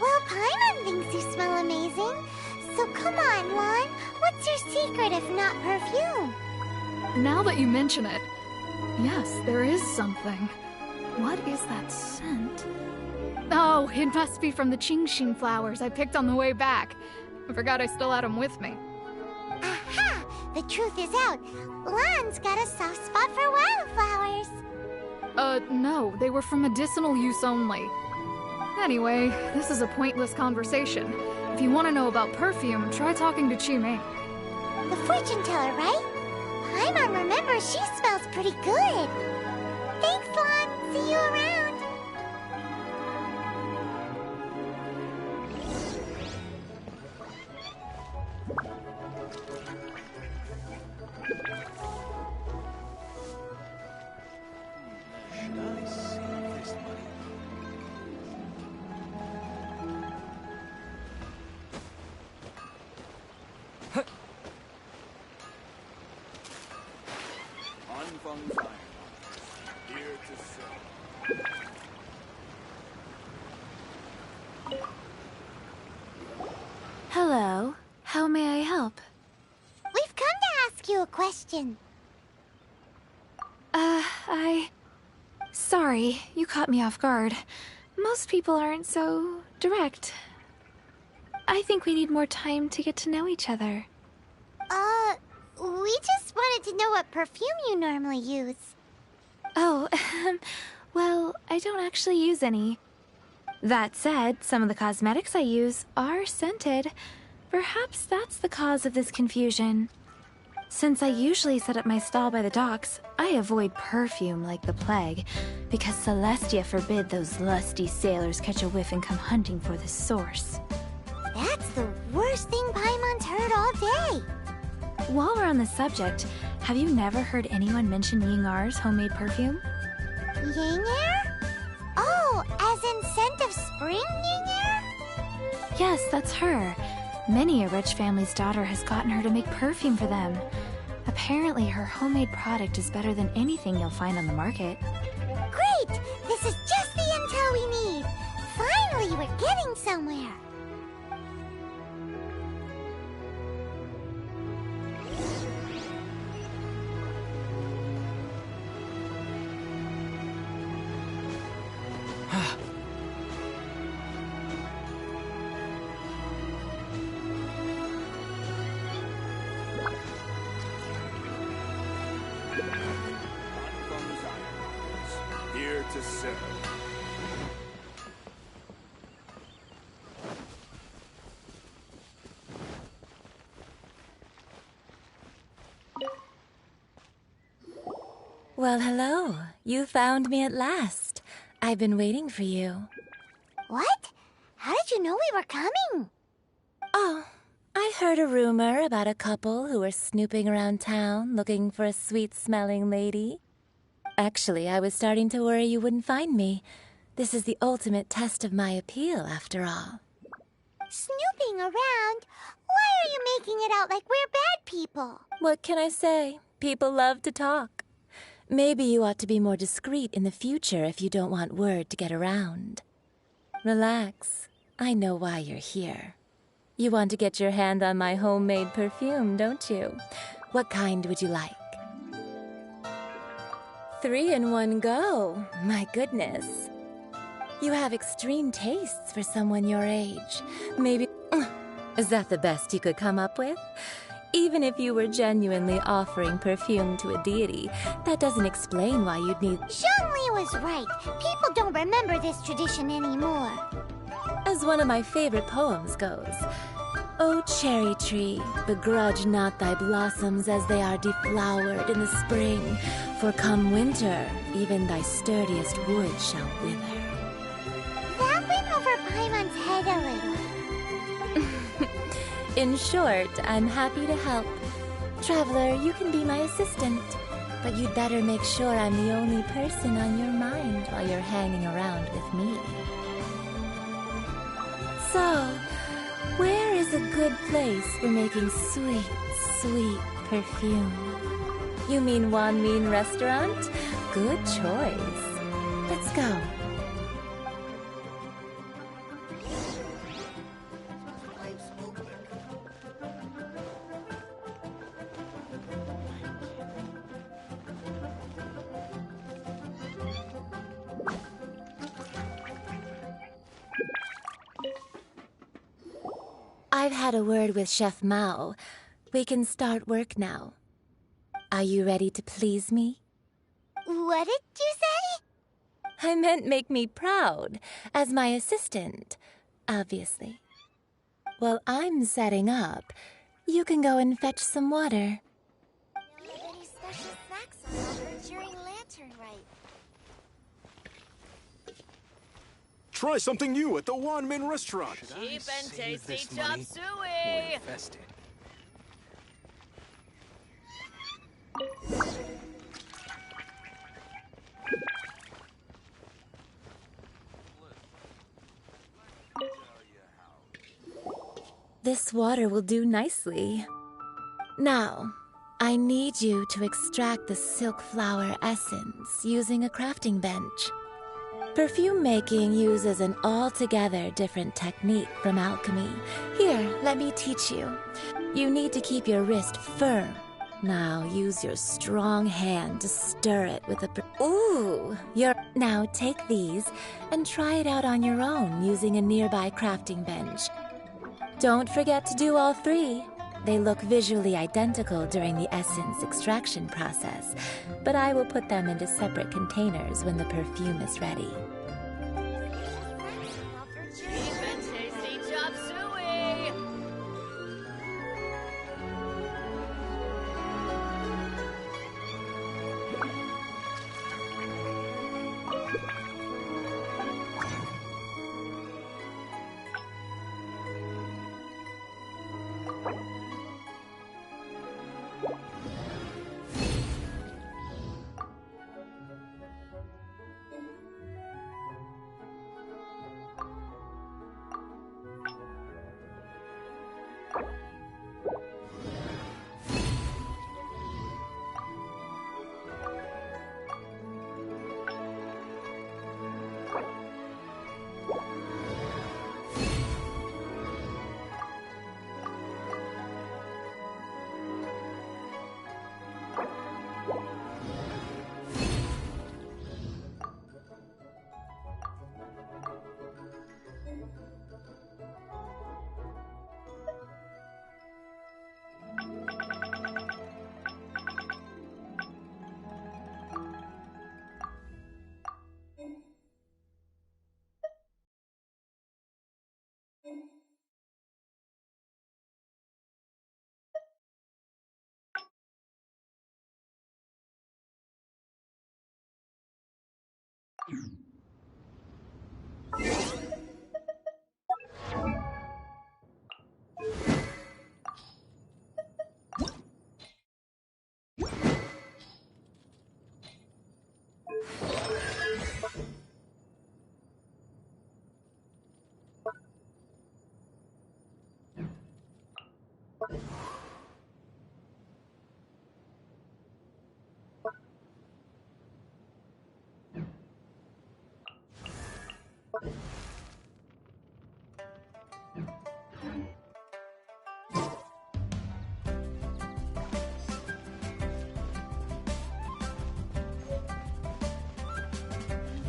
Well, Paimon thinks you smell amazing. So come on, Lan. What's your secret if not perfume? Now that you mention it, yes, there is something. What is that scent? Oh, it must be from the Qingxing flowers I picked on the way back. I forgot I still had them with me. Aha! The truth is out. Lan's got a soft spot for wildflowers. No, they were for medicinal use only. Anyway, this is a pointless conversation. If you want to know about perfume, try talking to Qimei. The fortune teller, right? Paimon remembers she smells pretty good. Thanks, Lan. See you around. Hello. How may I help? We've come to ask you a question. Sorry, you caught me off guard. Most people aren't so direct. I think we need more time to get to know each other. We just wanted to know what perfume you normally use. Oh, well, I don't actually use any. That said, some of the cosmetics I use are scented. Perhaps that's the cause of this confusion. Since I usually set up my stall by the docks, I avoid perfume like the plague, because Celestia forbid those lusty sailors catch a whiff and come hunting for the source. That's the worst thing Paimon's heard all day. While we're on the subject, have you never heard anyone mention LiyueArchon's homemade perfume? Ying-air? Oh, as in scent of spring Ying-air? Yes, that's her. Many a rich family's daughter has gotten her to make perfume for them. Apparently, her homemade product is better than anything you'll find on the market. Great! This is just the intel we need. Finally, we're getting somewhere. Here to serve. Well, hello. You found me at last. I've been waiting for you. What? How did you know we were coming? Oh, I heard a rumor about a couple who were snooping around town looking for a sweet-smelling lady. Actually, I was starting to worry you wouldn't find me. This is the ultimate test of my appeal, after all. Snooping around? Why are you making it out like we're bad people? What can I say? People love to talk. Maybe you ought to be more discreet in the future if you don't want word to get around. Relax. I know why you're here. You want to get your hand on my homemade perfume, don't you? What kind would you like? 3 in one go. My goodness. You have extreme tastes for someone your age. Maybe... Is that the best you could come up with? Even if you were genuinely offering perfume to a deity, that doesn't explain why you'd need... Zhongli was right. People don't remember this tradition anymore. As one of my favorite poems goes, O cherry tree, begrudge not thy blossoms as they are deflowered in the spring, for come winter, even thy sturdiest wood shall wither. That went over Paimon's head a little. In short, I'm happy to help. Traveler, you can be my assistant, but you'd better make sure I'm the only person on your mind while you're hanging around with me. So, where is a good place for making sweet, sweet perfume? You mean Wanmin Restaurant? Good choice. Let's go. I've had a word with Chef Mao. We can start work now. Are you ready to please me? What did you say? I meant make me proud, as my assistant, obviously. While I'm setting up, you can go and fetch some water. Do you have any special snacks on offer during Lantern Rite? Try something new at the Wanmin restaurant. Cheap and tasty chop suey! This water will do nicely. Now, I need you to extract the silk flower essence using a crafting bench. Perfume making uses an altogether different technique from alchemy. Here, let me teach you. You need to keep your wrist firm. Now use your strong hand to stir it with a... Ooh! Now take these and try it out on your own using a nearby crafting bench. Don't forget to do all three. They look visually identical during the essence extraction process, but I will put them into separate containers when the perfume is ready. Cheap and tasty chop suey!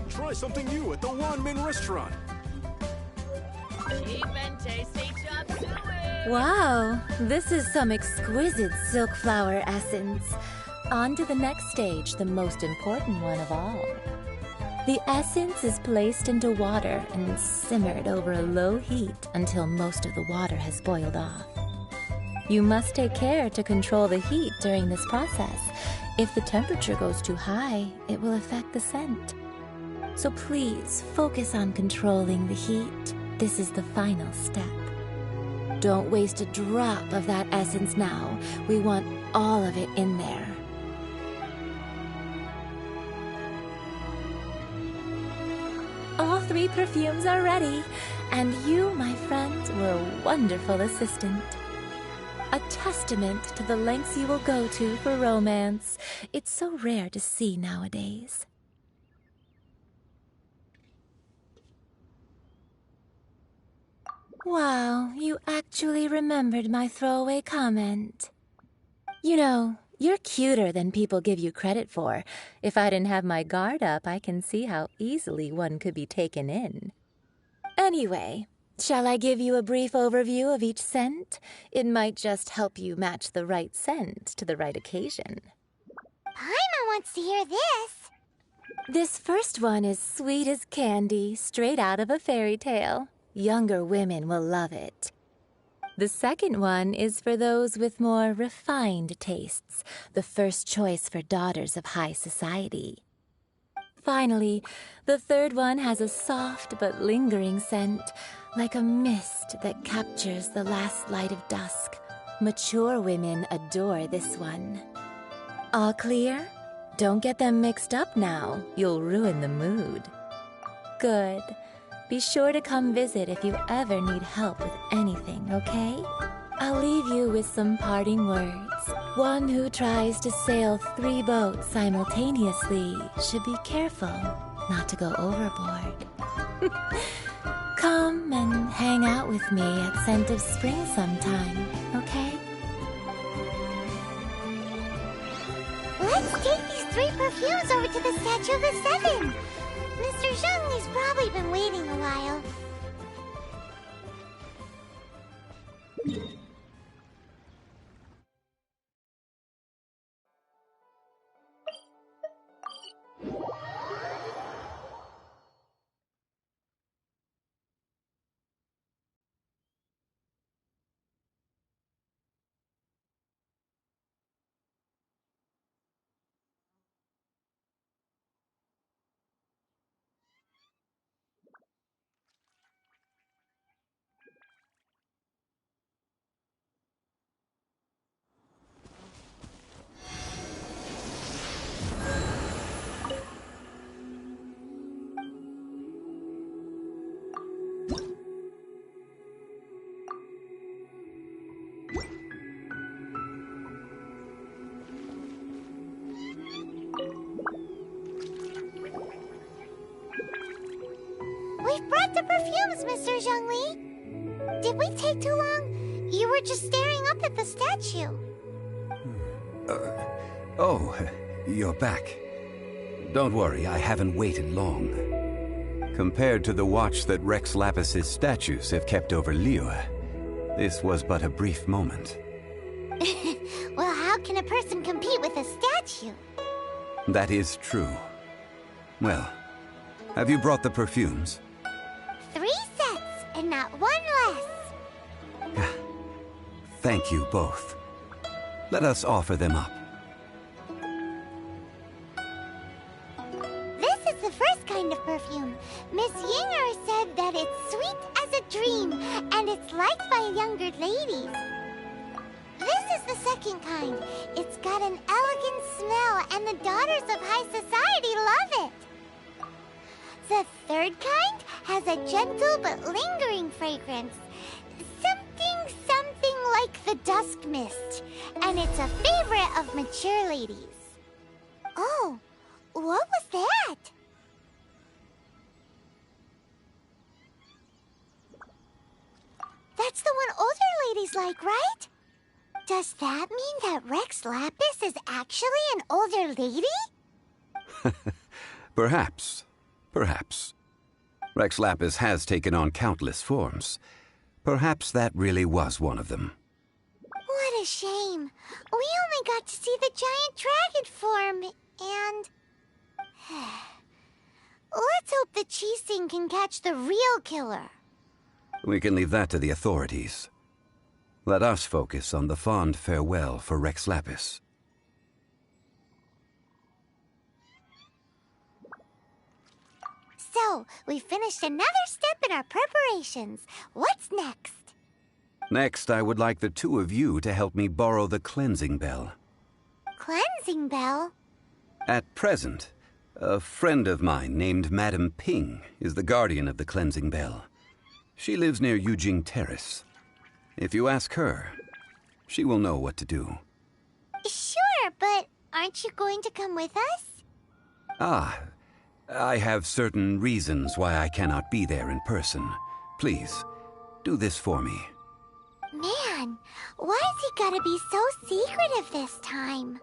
Try something new at the Wanmin restaurant. Cheap and tasty chop suey! Wow, this is some exquisite silk flower essence. On to the next stage, the most important one of all. The essence is placed into water and simmered over a low heat until most of the water has boiled off. You must take care to control the heat during this process. If the temperature goes too high, it will affect the scent. So please focus on controlling the heat. This is the final step. Don't waste a drop of that essence now. We want all of it in there. All three perfumes are ready, and you, my friend, were a wonderful assistant. A testament to the lengths you will go to for romance. It's so rare to see nowadays. Wow, you actually remembered my throwaway comment. You know, you're cuter than people give you credit for. If I didn't have my guard up, I can see how easily one could be taken in. Anyway, Shall I give you a brief overview of each scent? It might just help you match the right scent to the right occasion. Paimon wants to hear this. This first one is sweet as candy, straight out of a fairy tale. Younger women will love it. The second one is for those with more refined tastes, the first choice for daughters of high society. Finally, the third one has a soft but lingering scent, like a mist that captures the last light of dusk. Mature women adore this one. All clear? Don't get them mixed up now. You'll ruin the mood. Good. Be sure to come visit if you ever need help with anything, okay? I'll leave you with some parting words. One who tries to sail 3 boats simultaneously should be careful not to go overboard. Come and hang out with me at Scent of Spring sometime, okay? Let's take these 3 perfumes over to the Statue of the Seven. Mr. Zhongli's probably been waiting a while. We've brought the perfumes, Mr. Zhongli. Did we take too long? You were just staring up at the statue. Oh, you're back. Don't worry, I haven't waited long. Compared to the watch that Rex Lapis's statues have kept over Liyue, this was but a brief moment. Well, how can a person compete with a statue? That is true. Well, have you brought the perfumes? 3 sets, and not 1 less. Thank you both. Let us offer them up. This is the first kind of perfume. Miss Yinger said that it's sweet as a dream, and it's liked by younger ladies. This is the second kind. It's got an elegant smell, and the daughters of high society love it. The third kind has a gentle but lingering fragrance. Something like the dusk mist. And it's a favorite of mature ladies. Oh, what was that? That's the one older ladies like, right? Does that mean that Rex Lapis is actually an older lady? Perhaps. Perhaps. Rex Lapis has taken on countless forms. Perhaps that really was one of them. What a shame. We only got to see the giant dragon form, and... Let's hope the Gensin can catch the real killer. We can leave that to the authorities. Let us focus on the fond farewell for Rex Lapis. So, we finished another step in our preparations. What's next? Next, I would like the 2 of you to help me borrow the cleansing bell. Cleansing bell? At present, a friend of mine named Madame Ping is the guardian of the cleansing bell. She lives near Yujing Terrace. If you ask her, she will know what to do. Sure, but aren't you going to come with us? I have certain reasons why I cannot be there in person. Please, do this for me. Man, why has he gotta be so secretive this time?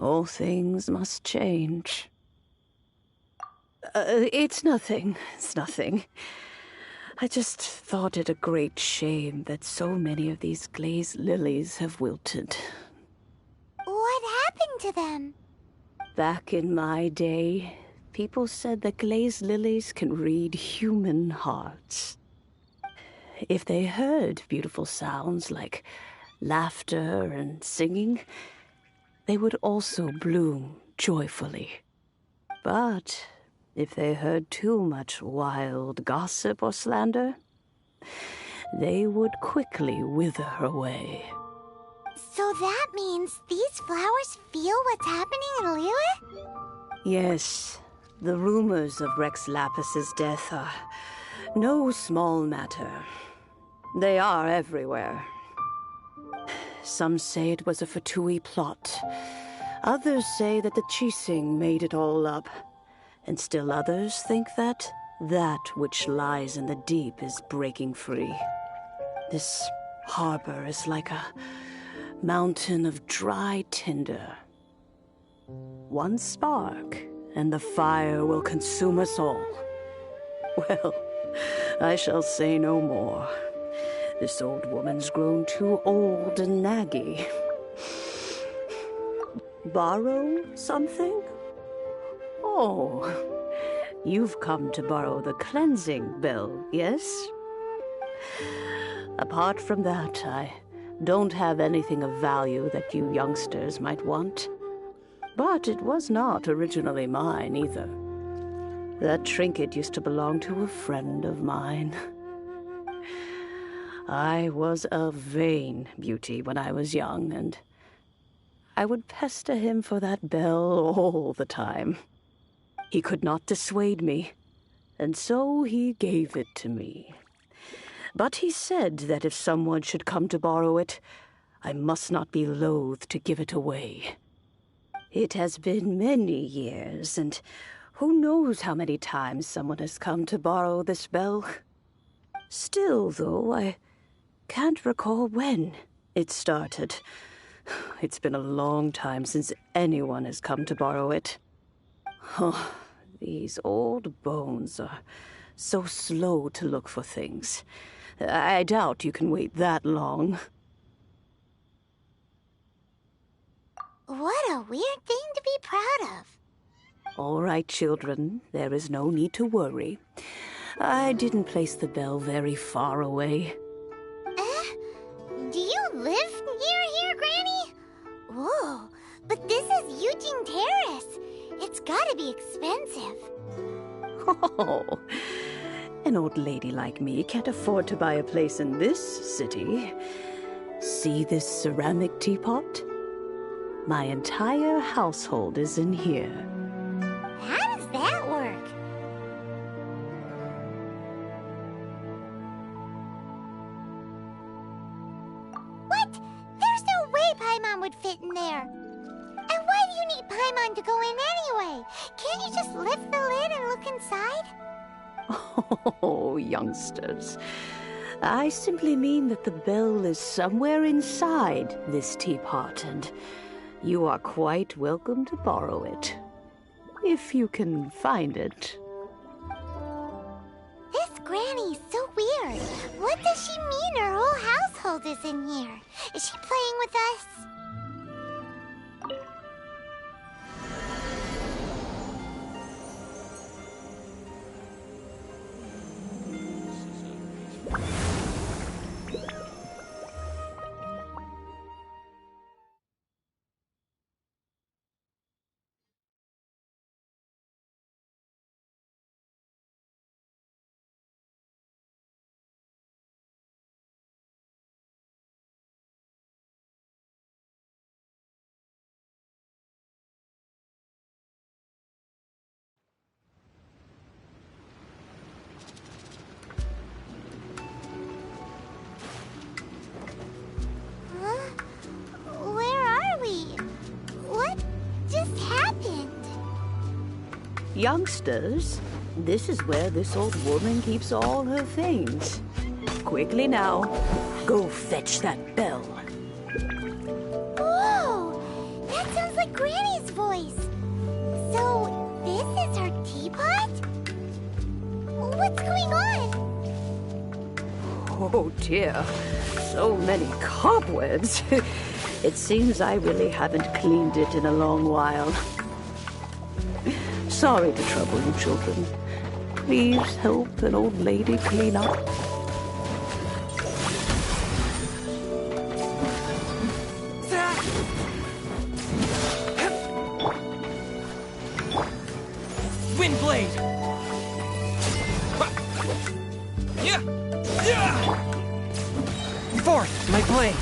All things must change. It's nothing. It's nothing. I just thought it a great shame that so many of these glazed lilies have wilted. What happened to them? Back in my day, people said that glazed lilies can read human hearts. If they heard beautiful sounds like laughter and singing, they would also bloom joyfully. But if they heard too much wild gossip or slander, they would quickly wither away. So that means these flowers feel what's happening in Liyue? Yes, the rumors of Rex Lapis's death are no small matter. They are everywhere. Some say it was a Fatui plot. Others say that the Chising made it all up. And still others think that which lies in the deep is breaking free. This harbor is like a mountain of dry tinder. One spark, and the fire will consume us all. Well, I shall say no more. This old woman's grown too old and naggy. Borrow something? Oh, you've come to borrow the cleansing bell, yes? Apart from that, I don't have anything of value that you youngsters might want. But it was not originally mine, either. That trinket used to belong to a friend of mine. I was a vain beauty when I was young, and I would pester him for that bell all the time. He could not dissuade me, and so he gave it to me. But he said that if someone should come to borrow it, I must not be loath to give it away. It has been many years, and who knows how many times someone has come to borrow this bell. Still, though, I can't recall when it started. It's been a long time since anyone has come to borrow it. Oh, these old bones are so slow to look for things. I doubt you can wait that long. What a weird thing to be proud of. All right, children, there is no need to worry. I didn't place the bell very far away. Do you live near here, Granny? Whoa, but this is Eugene Terrace. It's gotta be expensive. Oh, an old lady like me can't afford to buy a place in this city. See this ceramic teapot? My entire household is in here. How does that work? What? There's no way Paimon would fit in there. And why do you need Paimon to go in anyway? Can't you just lift the lid and look inside? Oh, youngsters. I simply mean that the bell is somewhere inside this teapot, and you are quite welcome to borrow it, if you can find it. This Granny's so weird. What does she mean her whole household is in here? Is she playing with us? Youngsters, this is where this old woman keeps all her things. Quickly now, go fetch that bell. Whoa! That sounds like Granny! Granny's voice. So, this is her teapot? What's going on? Oh dear, so many cobwebs. It seems I really haven't cleaned it in a long while. Sorry to trouble you, children. Please help an old lady clean up. Windblade! Forth, my blade!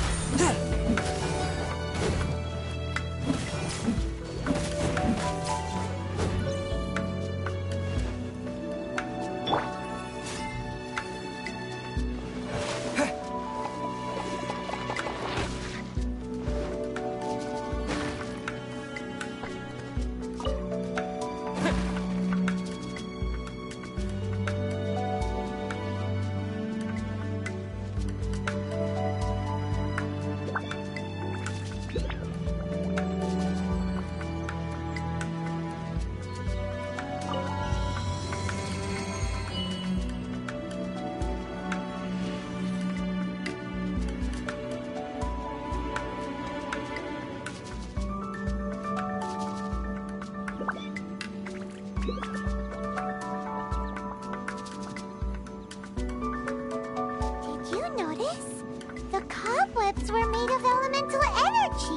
Were made of elemental energy.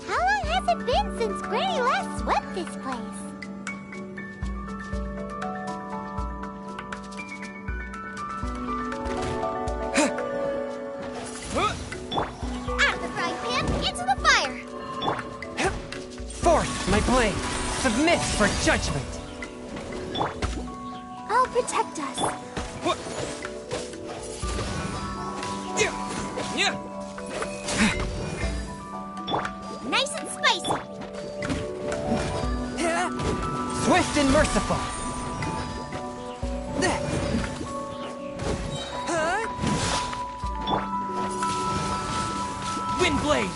How long has it been since Granny last swept this place? Out of the frying pan, into the fire! Forth, my blade! Submit for judgment! I'll protect us. Nice and spicy! Swift and merciful! Windblade!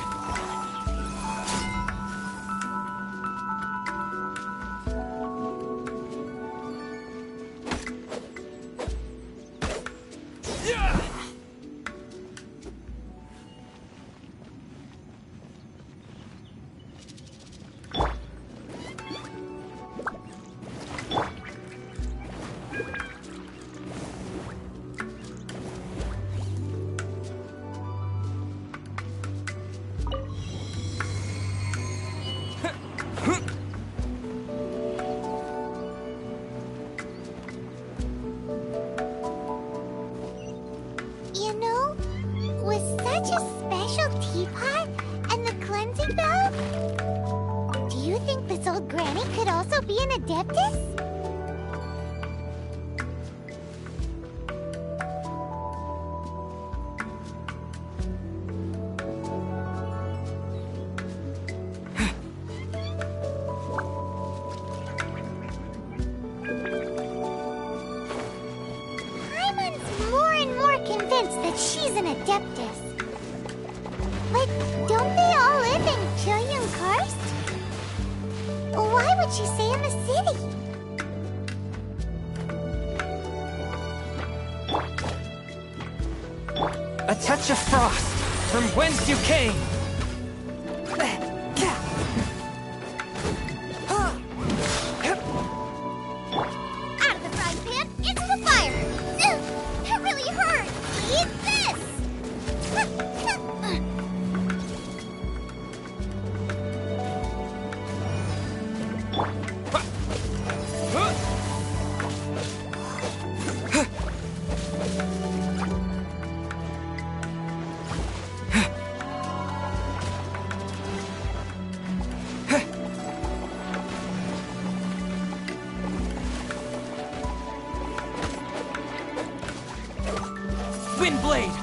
You know, with such a special teapot and the cleansing valve, do you think this old granny could also be an adeptus? That she's an adeptus. But don't they all live in Killian Karst? Why would she stay in the city? A touch of frost, from whence you came! Out of the frying pan, into the fire! That really hurt! Eat this! Windblade!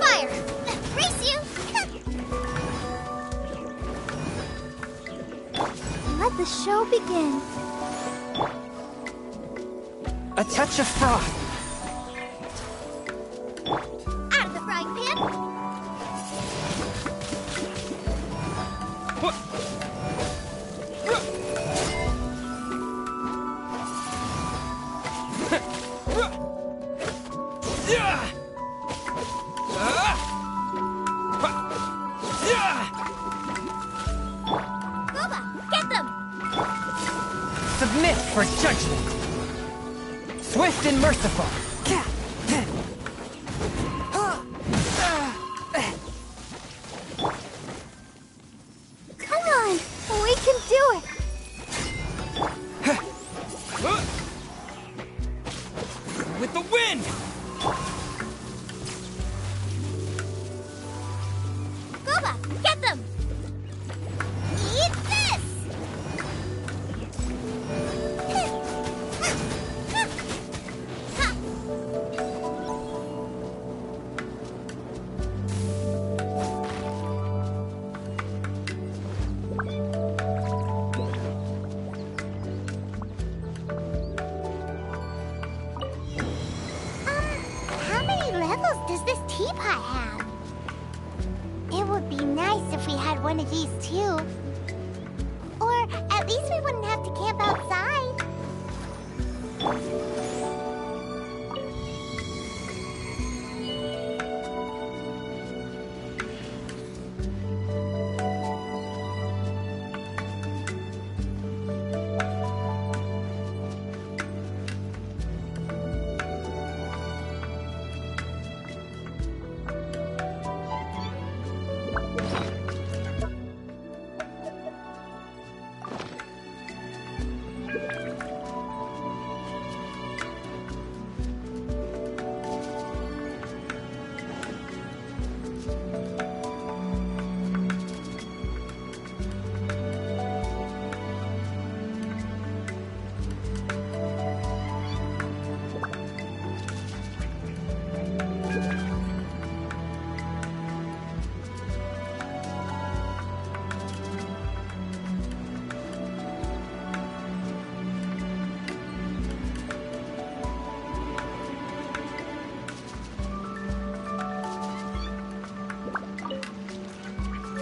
fire! Race you! Let the show begin. A touch of frost. Out of the frying pan! Goba, get them! Submit for judgment. Swift and merciful. Come on, we can do it. With the wind. Goba, get them! Eat this! How many levels does this teapot have? It would be nice if we had one of these too. Or at least we wouldn't have to camp outside.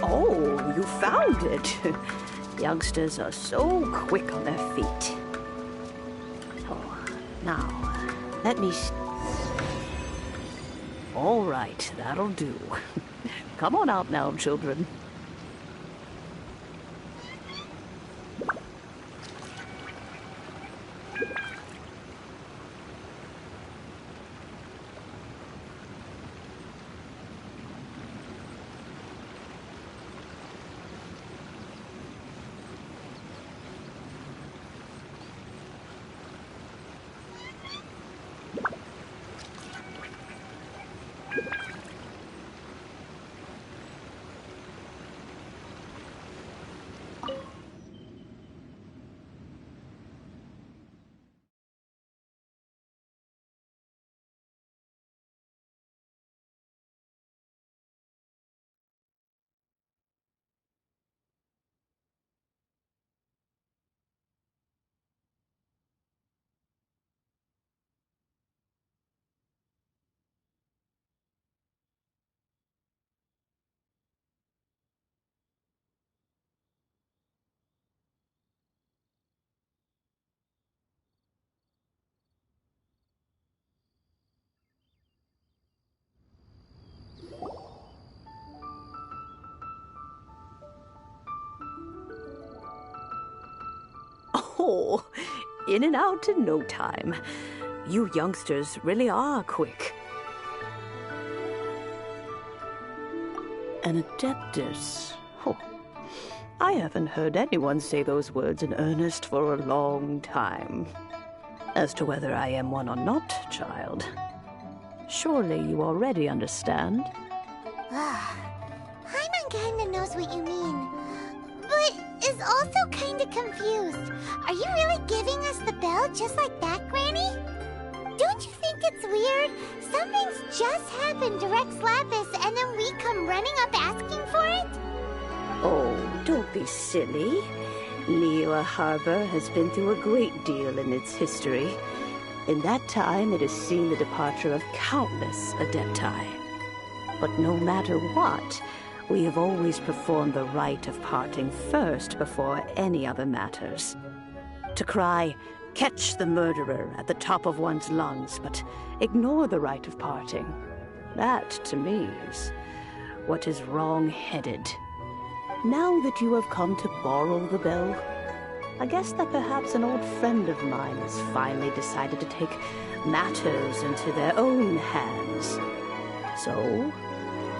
Oh, you found it. Youngsters are so quick on their feet. Oh, now, let me... All right, that'll do. Come on out now, children. Oh, in and out in no time. You youngsters really are quick. An adeptus. Oh, I haven't heard anyone say those words in earnest for a long time. As to whether I am one or not, child, surely you already understand. Paimon kinda knows what you mean, but is also kinda confused. Are you really giving us the bell just like that, Granny? Don't you think it's weird? something's just happened to Rex Lapis and then we come running up asking for it? Oh, don't be silly. Liyue Harbor has been through a great deal in its history. In that time, it has seen the departure of countless Adepti. But no matter what, we have always performed the rite of parting first before any other matters. To cry, "Catch the murderer," at the top of one's lungs, but ignore the rite of parting. That, to me, is what is wrong-headed. Now that you have come to borrow the bell, I guess that perhaps an old friend of mine has finally decided to take matters into their own hands. So,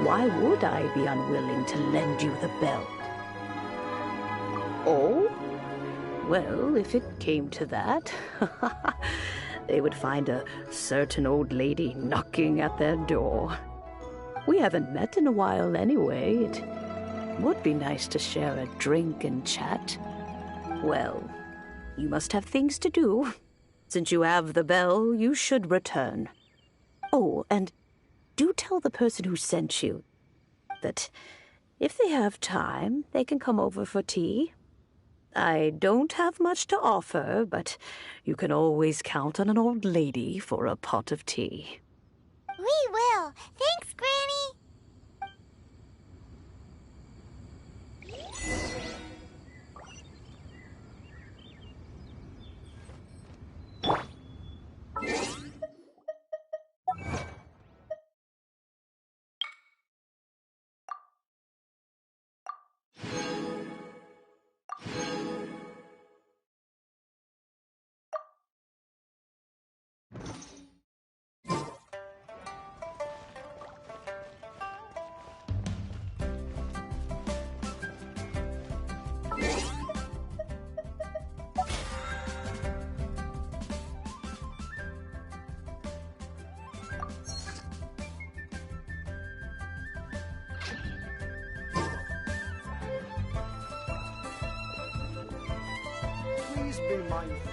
why would I be unwilling to lend you the bell? Oh? Well, if it came to that, they would find a certain old lady knocking at their door. We haven't met in a while anyway. It would be nice to share a drink and chat. Well, you must have things to do. Since you have the bell, you should return. Oh, and do tell the person who sent you that if they have time, they can come over for tea. I don't have much to offer, but you can always count on an old lady for a pot of tea. We will. Thanks, Granny. Please be mindful.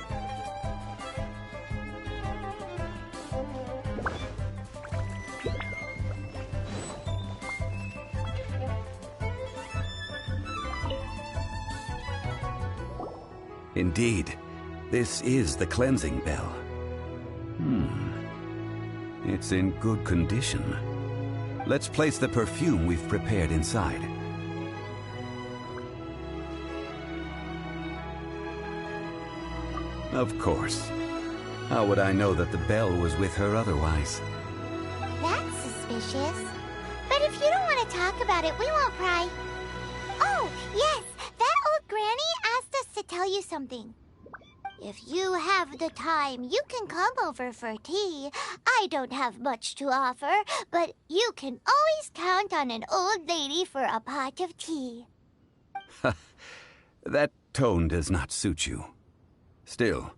Indeed, this is the cleansing bell. It's in good condition. Let's place the perfume we've prepared inside. Of course. How would I know that the bell was with her otherwise? That's suspicious. But if you don't want to talk about it, we won't pry. Oh, yes, that old granny asked us to tell you something. If you have the time, you can come over for tea. I don't have much to offer, but you can always count on an old lady for a pot of tea. That tone does not suit you. Still,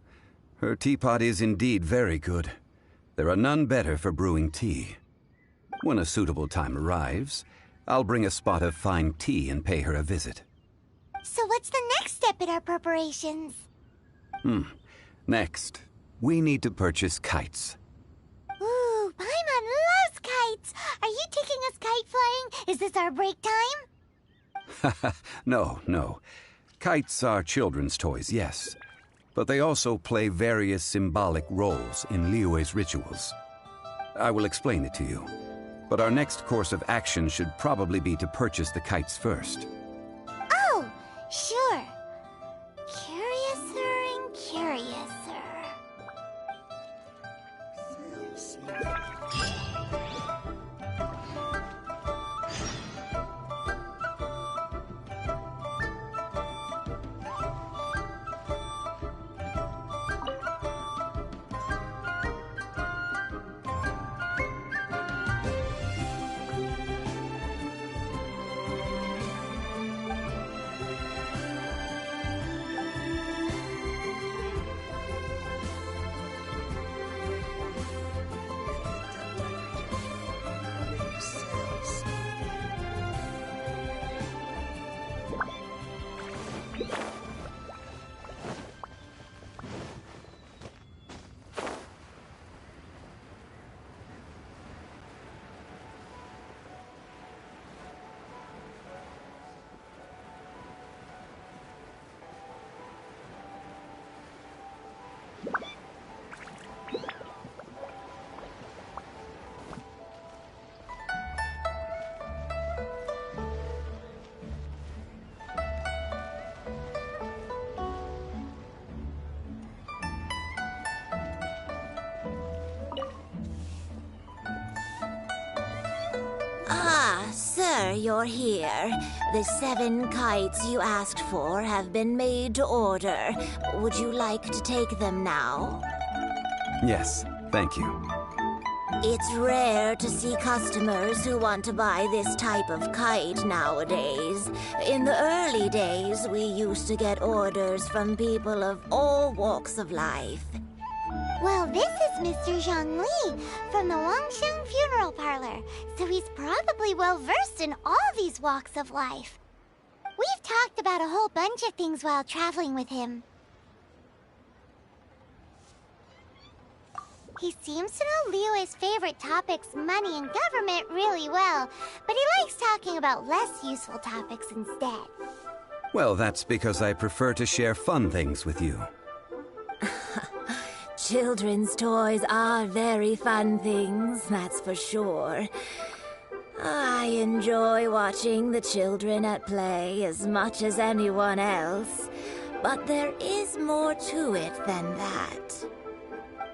her teapot is indeed very good. There are none better for brewing tea. When a suitable time arrives, I'll bring a spot of fine tea and pay her a visit. So what's the next step in our preparations? Next, we need to purchase kites. Ooh, Paimon loves kites! Are you taking us kite flying? Is this our break time? No. Kites are children's toys, yes. But they also play various symbolic roles in Liyue's rituals. I will explain it to you. But our next course of action should probably be to purchase the kites first. Oh, sure. Curiouser and curiouser. Sir, you're here. The 7 kites you asked for have been made to order. Would you like to take them now? Yes, thank you. It's rare to see customers who want to buy this type of kite nowadays. In the early days, we used to get orders from people of all walks of life. Well, this is Mr. Zhongli from the Wangsheng Funeral Parlor, so he's probably well-versed in all these walks of life. We've talked about a whole bunch of things while traveling with him. He seems to know Liyue's favorite topics, money and government, really well, but he likes talking about less useful topics instead. Well, that's because I prefer to share fun things with you. Children's toys are very fun things, that's for sure. I enjoy watching the children at play as much as anyone else, but there is more to it than that.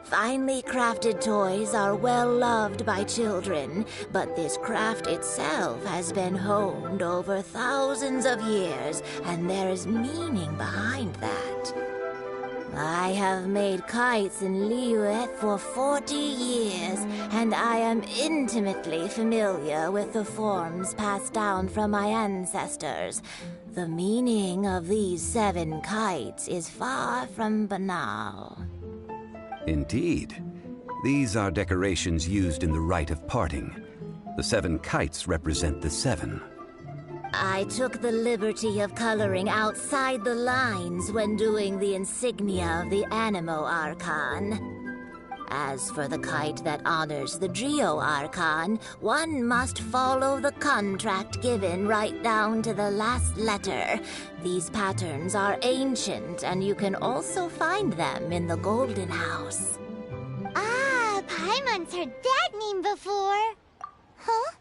Finely crafted toys are well loved by children, but this craft itself has been honed over thousands of years, and there is meaning behind that. I have made kites in Liyue for 40 years, and I am intimately familiar with the forms passed down from my ancestors. The meaning of these 7 kites is far from banal. Indeed. These are decorations used in the rite of parting. The 7 kites represent the 7. I took the liberty of coloring outside the lines when doing the insignia of the LiyueArchon. As for the kite that honors the LiyueArchon, one must follow the contract given right down to the last letter. These patterns are ancient, and you can also find them in the Golden House. Ah, Paimon's heard that name before. Huh?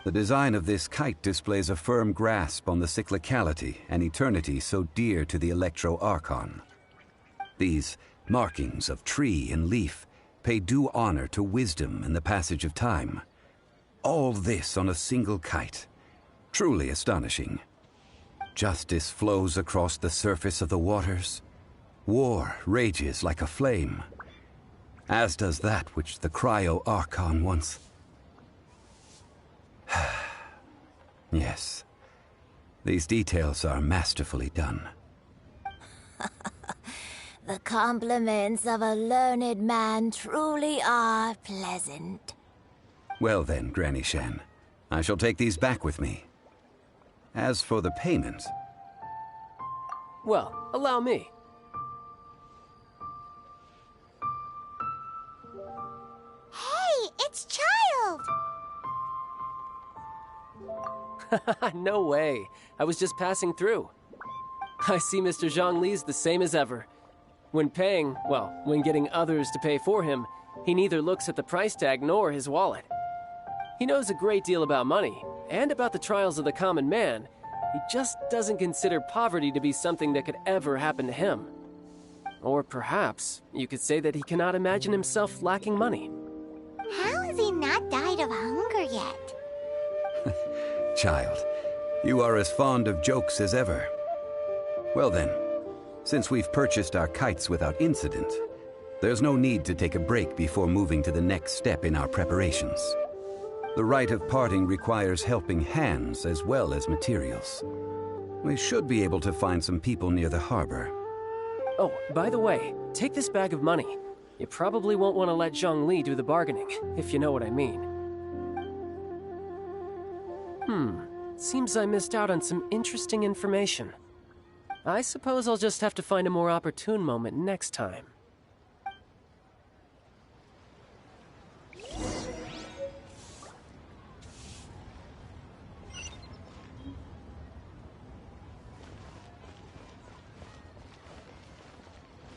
The design of this kite displays a firm grasp on the cyclicality and eternity so dear to the LiyueArchon. These markings of tree and leaf pay due honor to wisdom and the passage of time. All this on a single kite. Truly astonishing. Justice flows across the surface of the waters. War rages like a flame. As does that which the LiyueArchon once... Yes. These details are masterfully done. The compliments of a learned man truly are pleasant. Well then, Granny Shan, I shall take these back with me. As for the payment... Well, allow me. Hey, it's Child! No way. I was just passing through. I see Mr. Zhongli's the same as ever. When paying, well, when getting others to pay for him, he neither looks at the price tag nor his wallet. He knows a great deal about money, and about the trials of the common man. He just doesn't consider poverty to be something that could ever happen to him. Or perhaps you could say that he cannot imagine himself lacking money. How has he not died of hunger yet? Child, you are as fond of jokes as ever. Well then, since we've purchased our kites without incident, there's no need to take a break before moving to the next step in our preparations. The rite of parting requires helping hands as well as materials. We should be able to find some people near the harbor. Oh, by the way, take this bag of money. You probably won't want to let Zhongli do the bargaining, if you know what I mean. Seems I missed out on some interesting information. I suppose I'll just have to find a more opportune moment next time.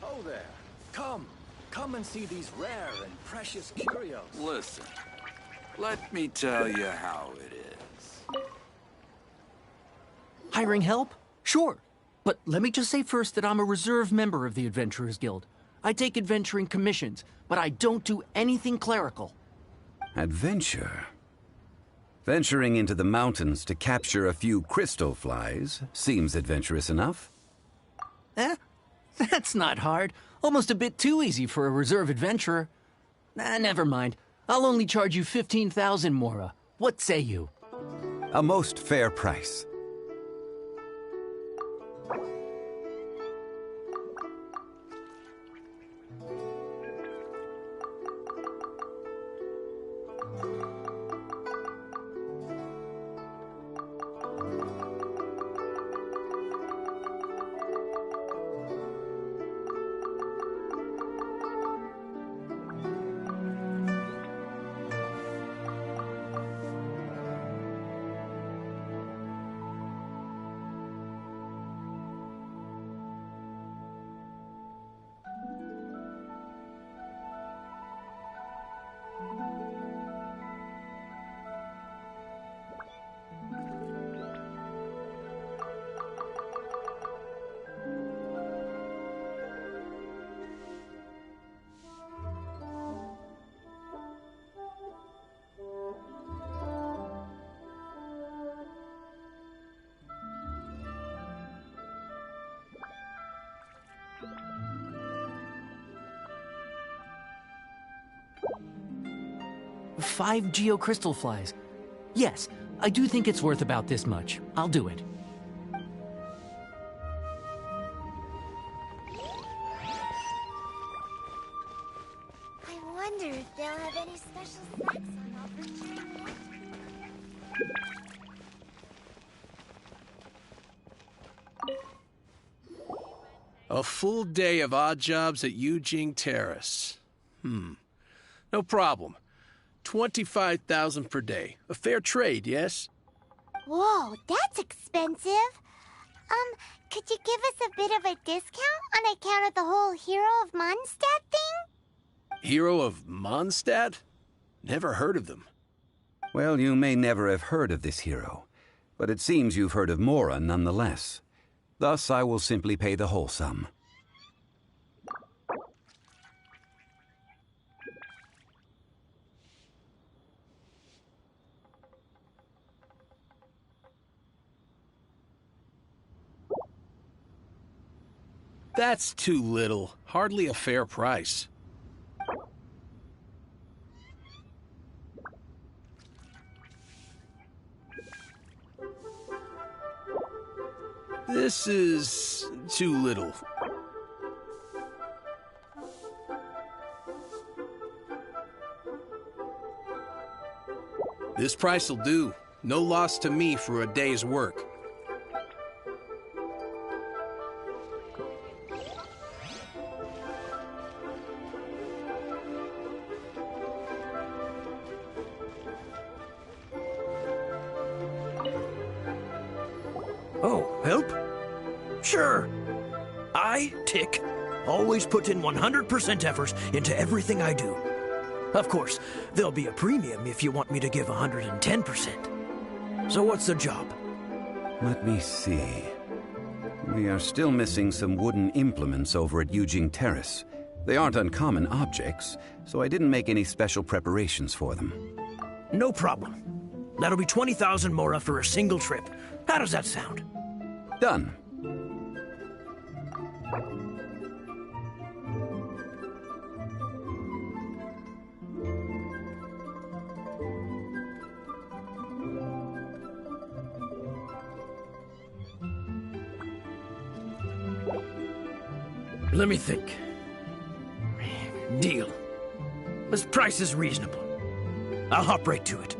Oh there. Come and see these rare and precious curios. Listen, let me tell you how it is. Hiring help? Sure. But let me just say first that I'm a reserve member of the Adventurers Guild. I take adventuring commissions, but I don't do anything clerical. Adventure? Venturing into the mountains to capture a few crystal flies seems adventurous enough. Eh? That's not hard. Almost a bit too easy for a reserve adventurer. Never mind. I'll only charge you 15,000 Mora. What say you? A most fair price. Five geocrystal flies. Yes, I do think it's worth about this much. I'll do it. I wonder if they'll have any special snacks on offer. A full day of odd jobs at Eugene Terrace. No problem. 25,000 per day. A fair trade, yes? Whoa, that's expensive. Could you give us a bit of a discount on account of the whole Hero of Mondstadt thing? Hero of Mondstadt? Never heard of them. Well, you may never have heard of this hero, but it seems you've heard of Mora nonetheless. Thus, I will simply pay the whole sum. That's too little. Hardly a fair price. This is too little. This price'll do. No loss to me for a day's work. Oh, help? Sure. I, Tick, always put in 100% effort into everything I do. Of course, there'll be a premium if you want me to give 110%. So what's the job? Let me see. We are still missing some wooden implements over at Eugene Terrace. They aren't uncommon objects, so I didn't make any special preparations for them. No problem. That'll be 20,000 Mora for a single trip. How does that sound? Done. Let me think. Deal. This price is reasonable. I'll hop right to it.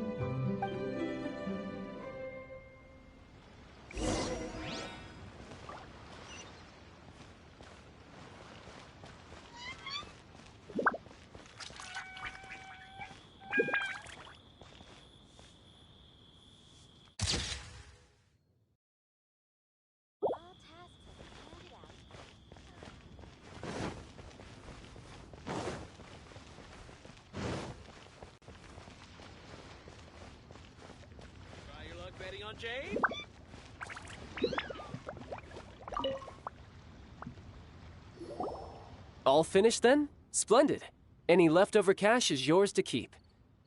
Jade? All finished then? Splendid. Any leftover cash is yours to keep.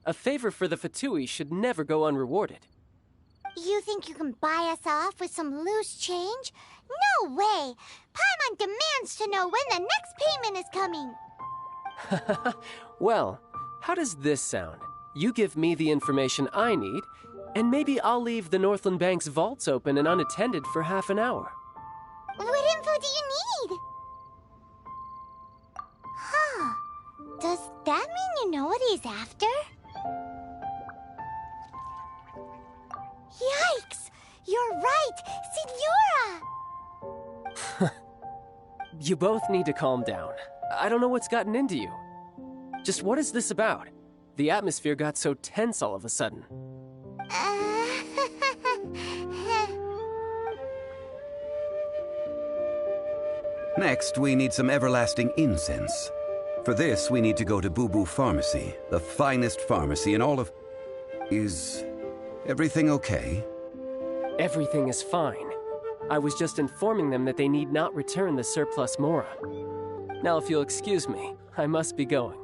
A favor for the Fatui should never go unrewarded. You think you can buy us off with some loose change? No way! Paimon demands to know when the next payment is coming! Well, how does this sound? You give me the information I need, and maybe I'll leave the Northland Bank's vaults open and unattended for half an hour. What info do you need? Huh. Does that mean you know what he's after? Yikes! You're right! Signora! You both need to calm down. I don't know what's gotten into you. Just what is this about? The atmosphere got so tense all of a sudden. Next, we need some everlasting incense. For this, we need to go to Boo Boo Pharmacy, the finest pharmacy in all of... Is everything okay? Everything is fine. I was just informing them that they need not return the surplus Mora. Now, if you'll excuse me, I must be going.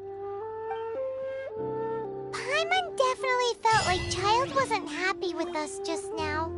Paimon definitely felt like Child wasn't happy with us just now.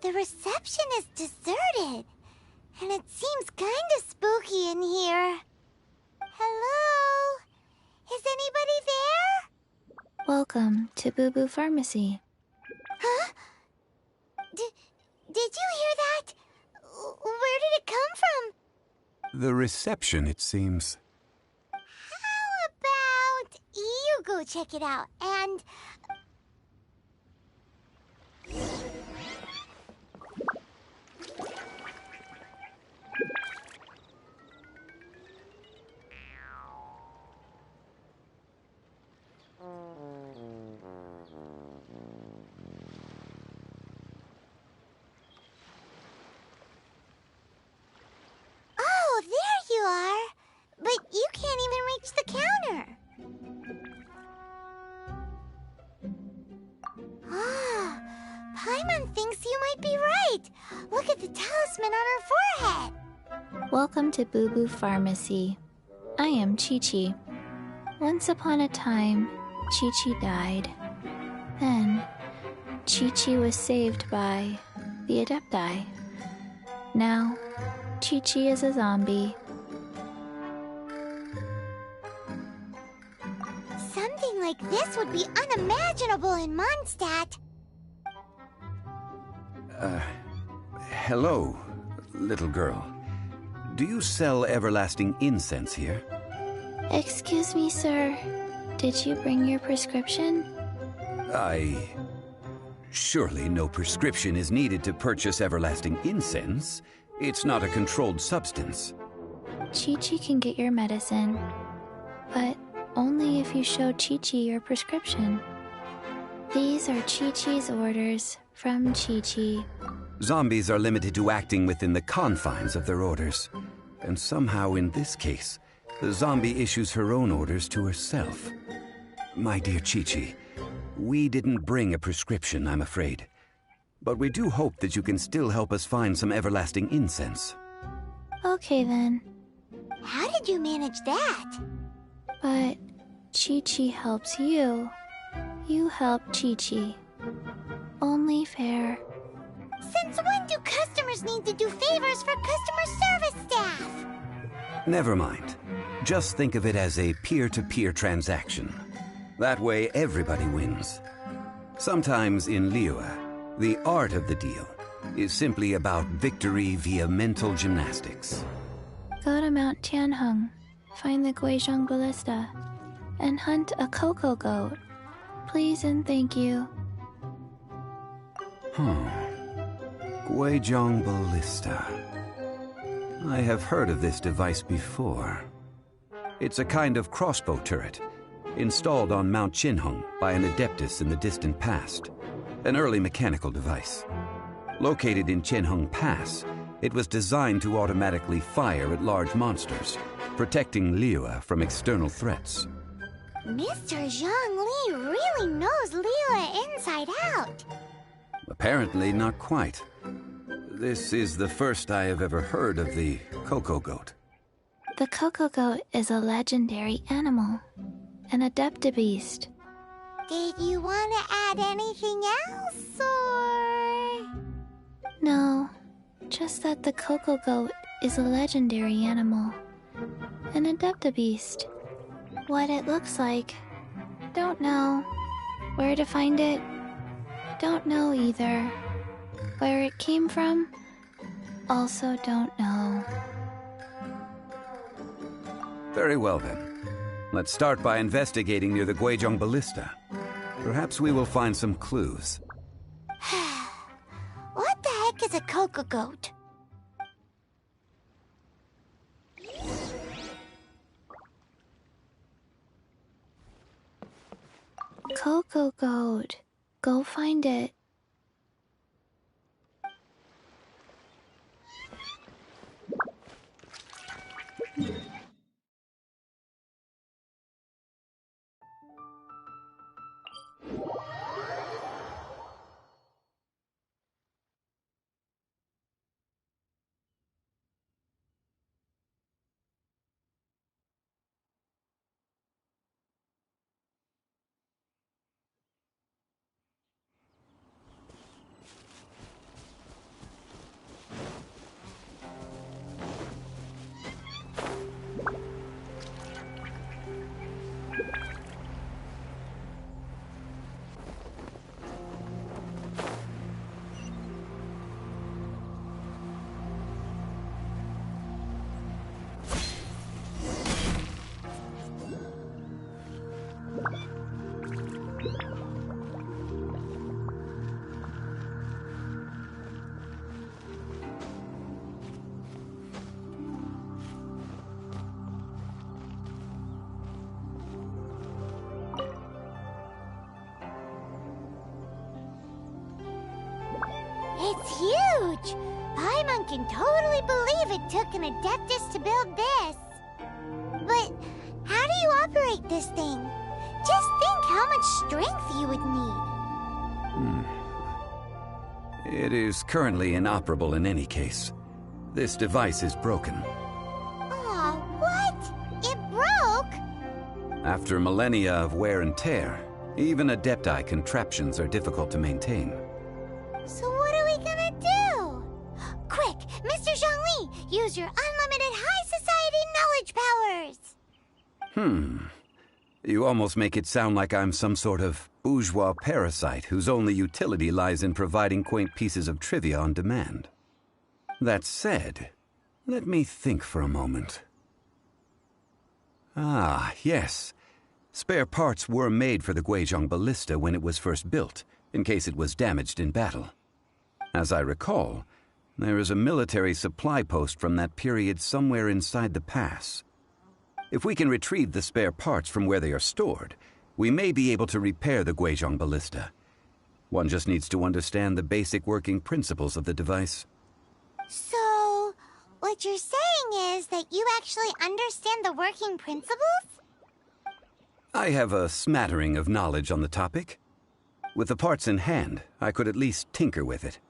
The reception is deserted, and it seems kinda spooky in here. Hello? Is anybody there? Welcome to Boo Boo Pharmacy. Huh? Did you hear that? Where did it come from? The reception, it seems. How about you go check it out, and... Oh, there you are! But you can't even reach the counter! Ah, Paimon thinks you might be right! Look at the talisman on her forehead! Welcome to Boo Boo Pharmacy. I am Chi-Chi. Once upon a time, Chi-Chi died. Then, Chi-Chi was saved by the Adepti. Now, Chi-Chi is a zombie. Something like this would be unimaginable in Mondstadt. Hello, little girl. Do you sell everlasting incense here? Excuse me, sir. Did you bring your prescription? Surely no prescription is needed to purchase everlasting incense. It's not a controlled substance. Chi-Chi can get your medicine, but only if you show Chi-Chi your prescription. These are Chi-Chi's orders from Chi-Chi. Zombies are limited to acting within the confines of their orders. And somehow in this case, the zombie issues her own orders to herself. My dear Chi-Chi, we didn't bring a prescription, I'm afraid. But we do hope that you can still help us find some everlasting incense. Okay then. How did you manage that? But Chi-Chi helps you. You help Chi-Chi. Only fair. Since when do customers need to do favors for customer service staff? Never mind. Just think of it as a peer-to-peer transaction. That way everybody wins. Sometimes in Liyue, the art of the deal is simply about victory via mental gymnastics. Go to Mount Tianheng, find the Guizhong Ballista, and hunt a cocoa goat. Please and thank you. Guizhong Ballista. I have heard of this device before. It's a kind of crossbow turret, installed on Mount Tianheng by an adeptus in the distant past. An early mechanical device. Located in Tianheng Pass, it was designed to automatically fire at large monsters, protecting Liyue from external threats. Mr. Zhongli really knows Liyue inside out. Apparently not quite. This is the first I have ever heard of the cocoa goat. The cocoa goat is a legendary animal, an adeptabeast. Did you want to add anything else, or...? No, just that the cocoa goat is a legendary animal, an adeptabeast. What it looks like, don't know. Where to find it, don't know either. Where it came from, also don't know. Very well then. Let's start by investigating near the Guizhong Ballista. Perhaps we will find some clues. What the heck is a cocoa goat? Cocoa goat. Go find it. It's huge! Paimon can totally believe it took an adeptus to build this. But how do you operate this thing? Just think how much strength you would need. It is currently inoperable in any case. This device is broken. Aw, what? It broke? After millennia of wear and tear, even adepti contraptions are difficult to maintain. So what are we gonna do? Quick, Mr. Zhongli, use your unlimited high society knowledge powers! You almost make it sound like I'm some sort of bourgeois parasite whose only utility lies in providing quaint pieces of trivia on demand. That said, let me think for a moment. Ah, yes. Spare parts were made for the Guizhong Ballista when it was first built, in case it was damaged in battle. As I recall, there is a military supply post from that period somewhere inside the pass. If we can retrieve the spare parts from where they are stored, we may be able to repair the Guizhong ballista. One just needs to understand the basic working principles of the device. So, what you're saying is that you actually understand the working principles? I have a smattering of knowledge on the topic. With the parts in hand, I could at least tinker with it.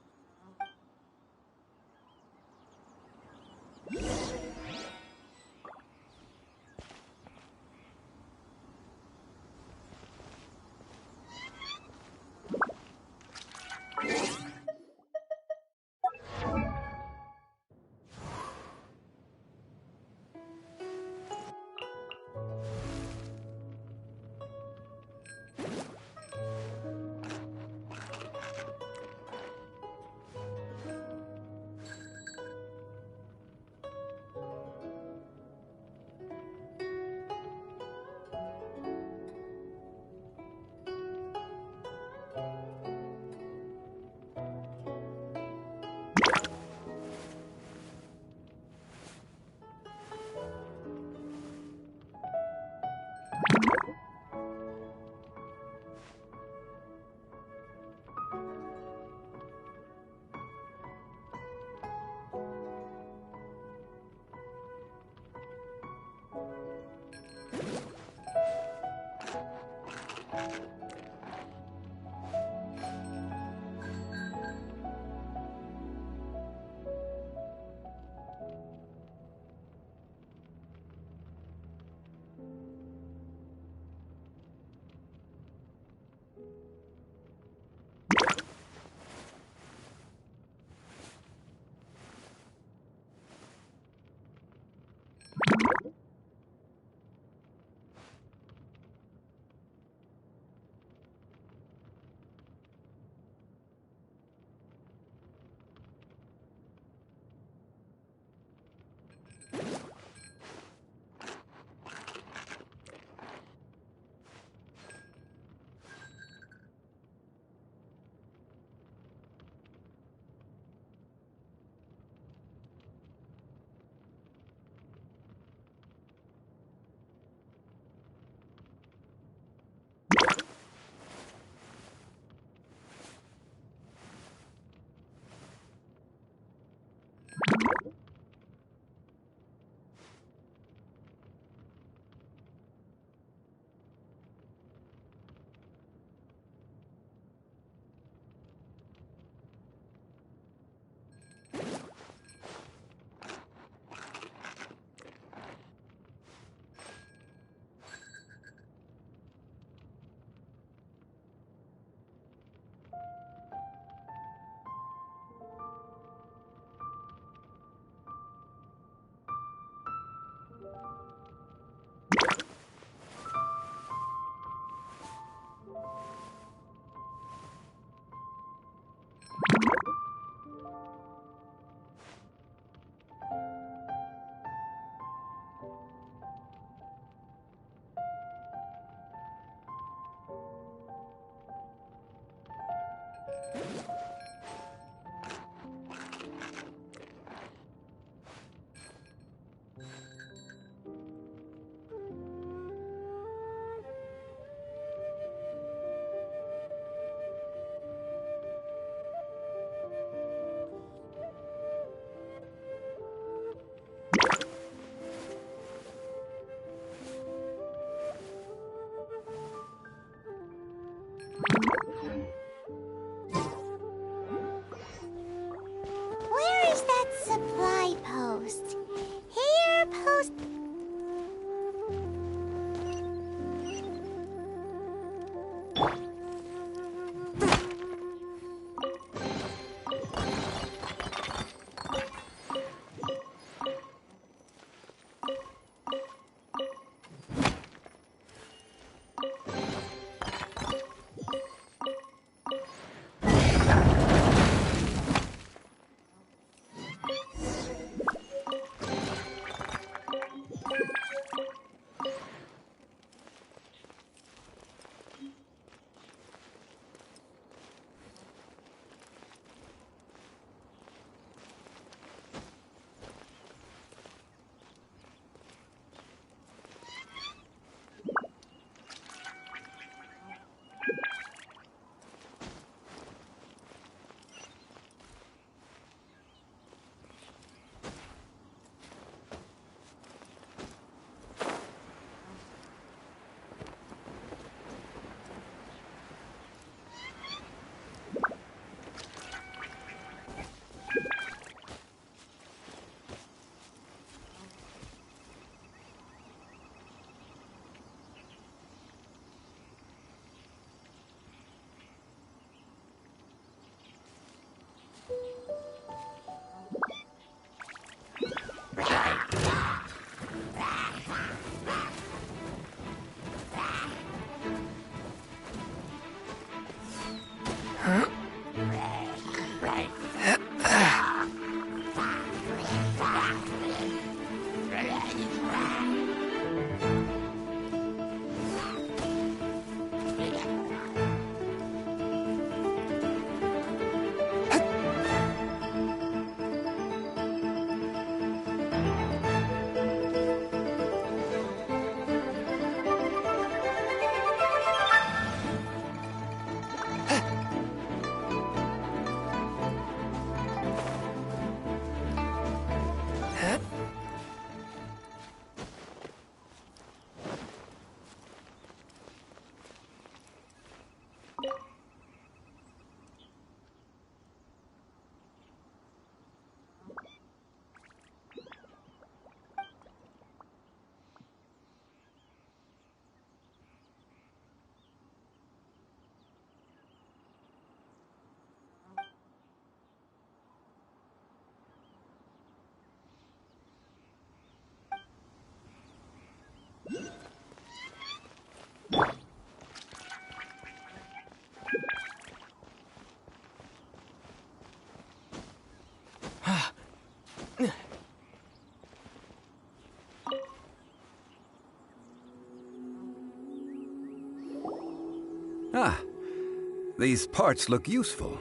These parts look useful.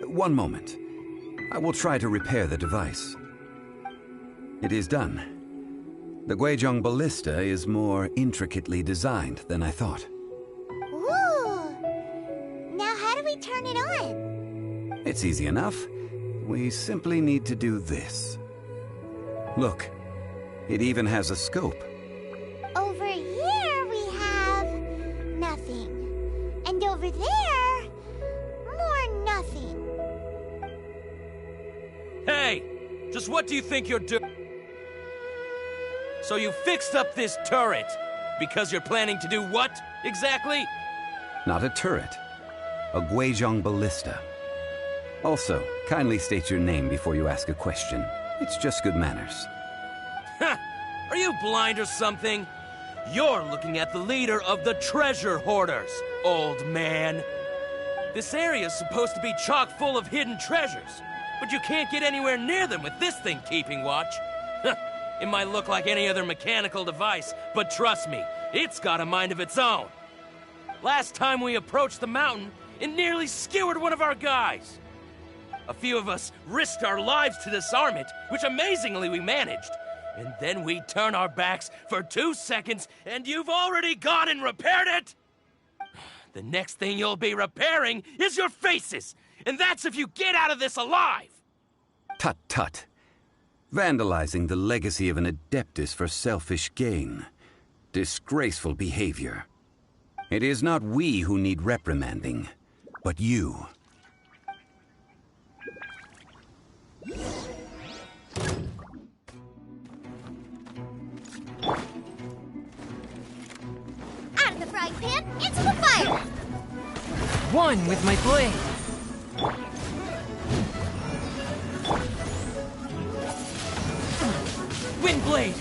One moment. I will try to repair the device. It is done. The Guizhong ballista is more intricately designed than I thought. Ooh! Now how do we turn it on? It's easy enough. We simply need to do this. Look, it even has a scope. Over here we have nothing. And over there, more nothing. Hey! Just what do you think you're doing? So you fixed up this turret because you're planning to do what, exactly? Not a turret. A Guizhong ballista. Also, kindly state your name before you ask a question. It's just good manners. Ha! Are you blind or something? You're looking at the leader of the treasure hoarders, old man. This area's supposed to be chock full of hidden treasures, but you can't get anywhere near them with this thing keeping watch. It might look like any other mechanical device, but trust me, it's got a mind of its own. Last time we approached the mountain, it nearly skewered one of our guys. A few of us risked our lives to disarm it, which amazingly we managed. And then we turn our backs for 2 seconds, and you've already gone and repaired it? The next thing you'll be repairing is your faces, and that's if you get out of this alive! Tut tut. Vandalizing the legacy of an Adeptus for selfish gain. Disgraceful behavior. It is not we who need reprimanding, but you. Out of the frying pan, into the fire! One with my blade. Wind blade.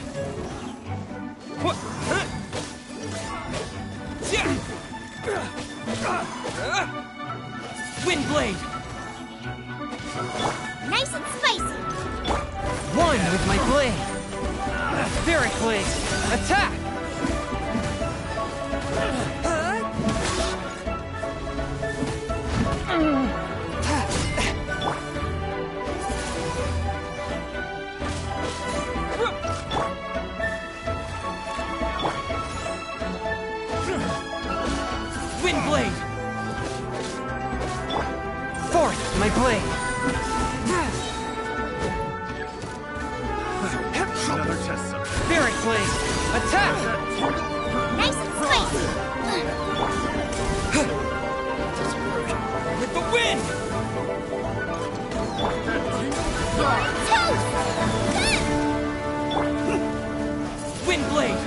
Wind blade. Nice and spicy! One with my blade. Spirit blade. Attack! Wind blade. Fourth, my blade. Another test subject. Spirit blade. Attack! Nice and spicy! With the wind! Wind blade!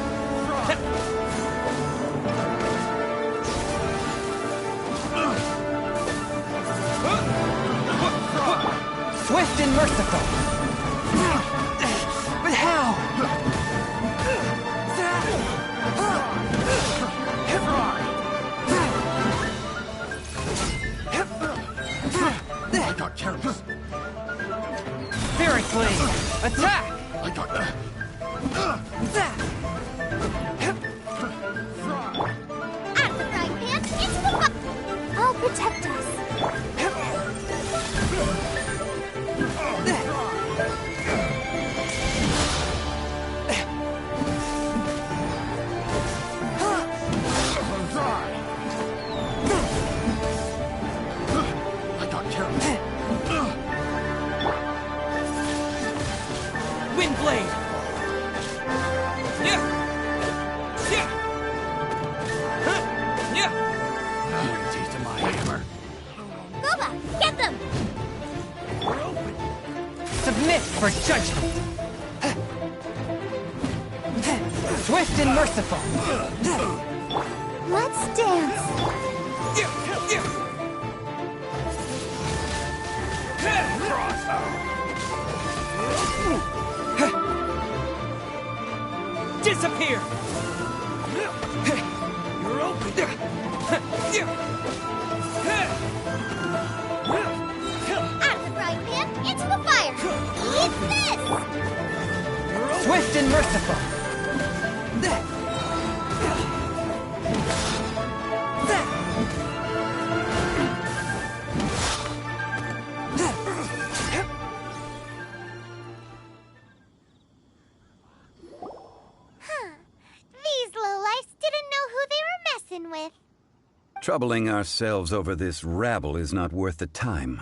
Swift and merciful! But how? I got careless. Spirit blade! Attack! I got Out of the frying pan, into the fire! I'll protect us. I got careless. Wind blade! Taste of my hammer. Boba, get them! Submit for judgment! Swift and merciful! Let's dance. Disappear! You're open. Out of the frying pan, into the fire! Eat this! Swift and merciful! Troubling ourselves over this rabble is not worth the time.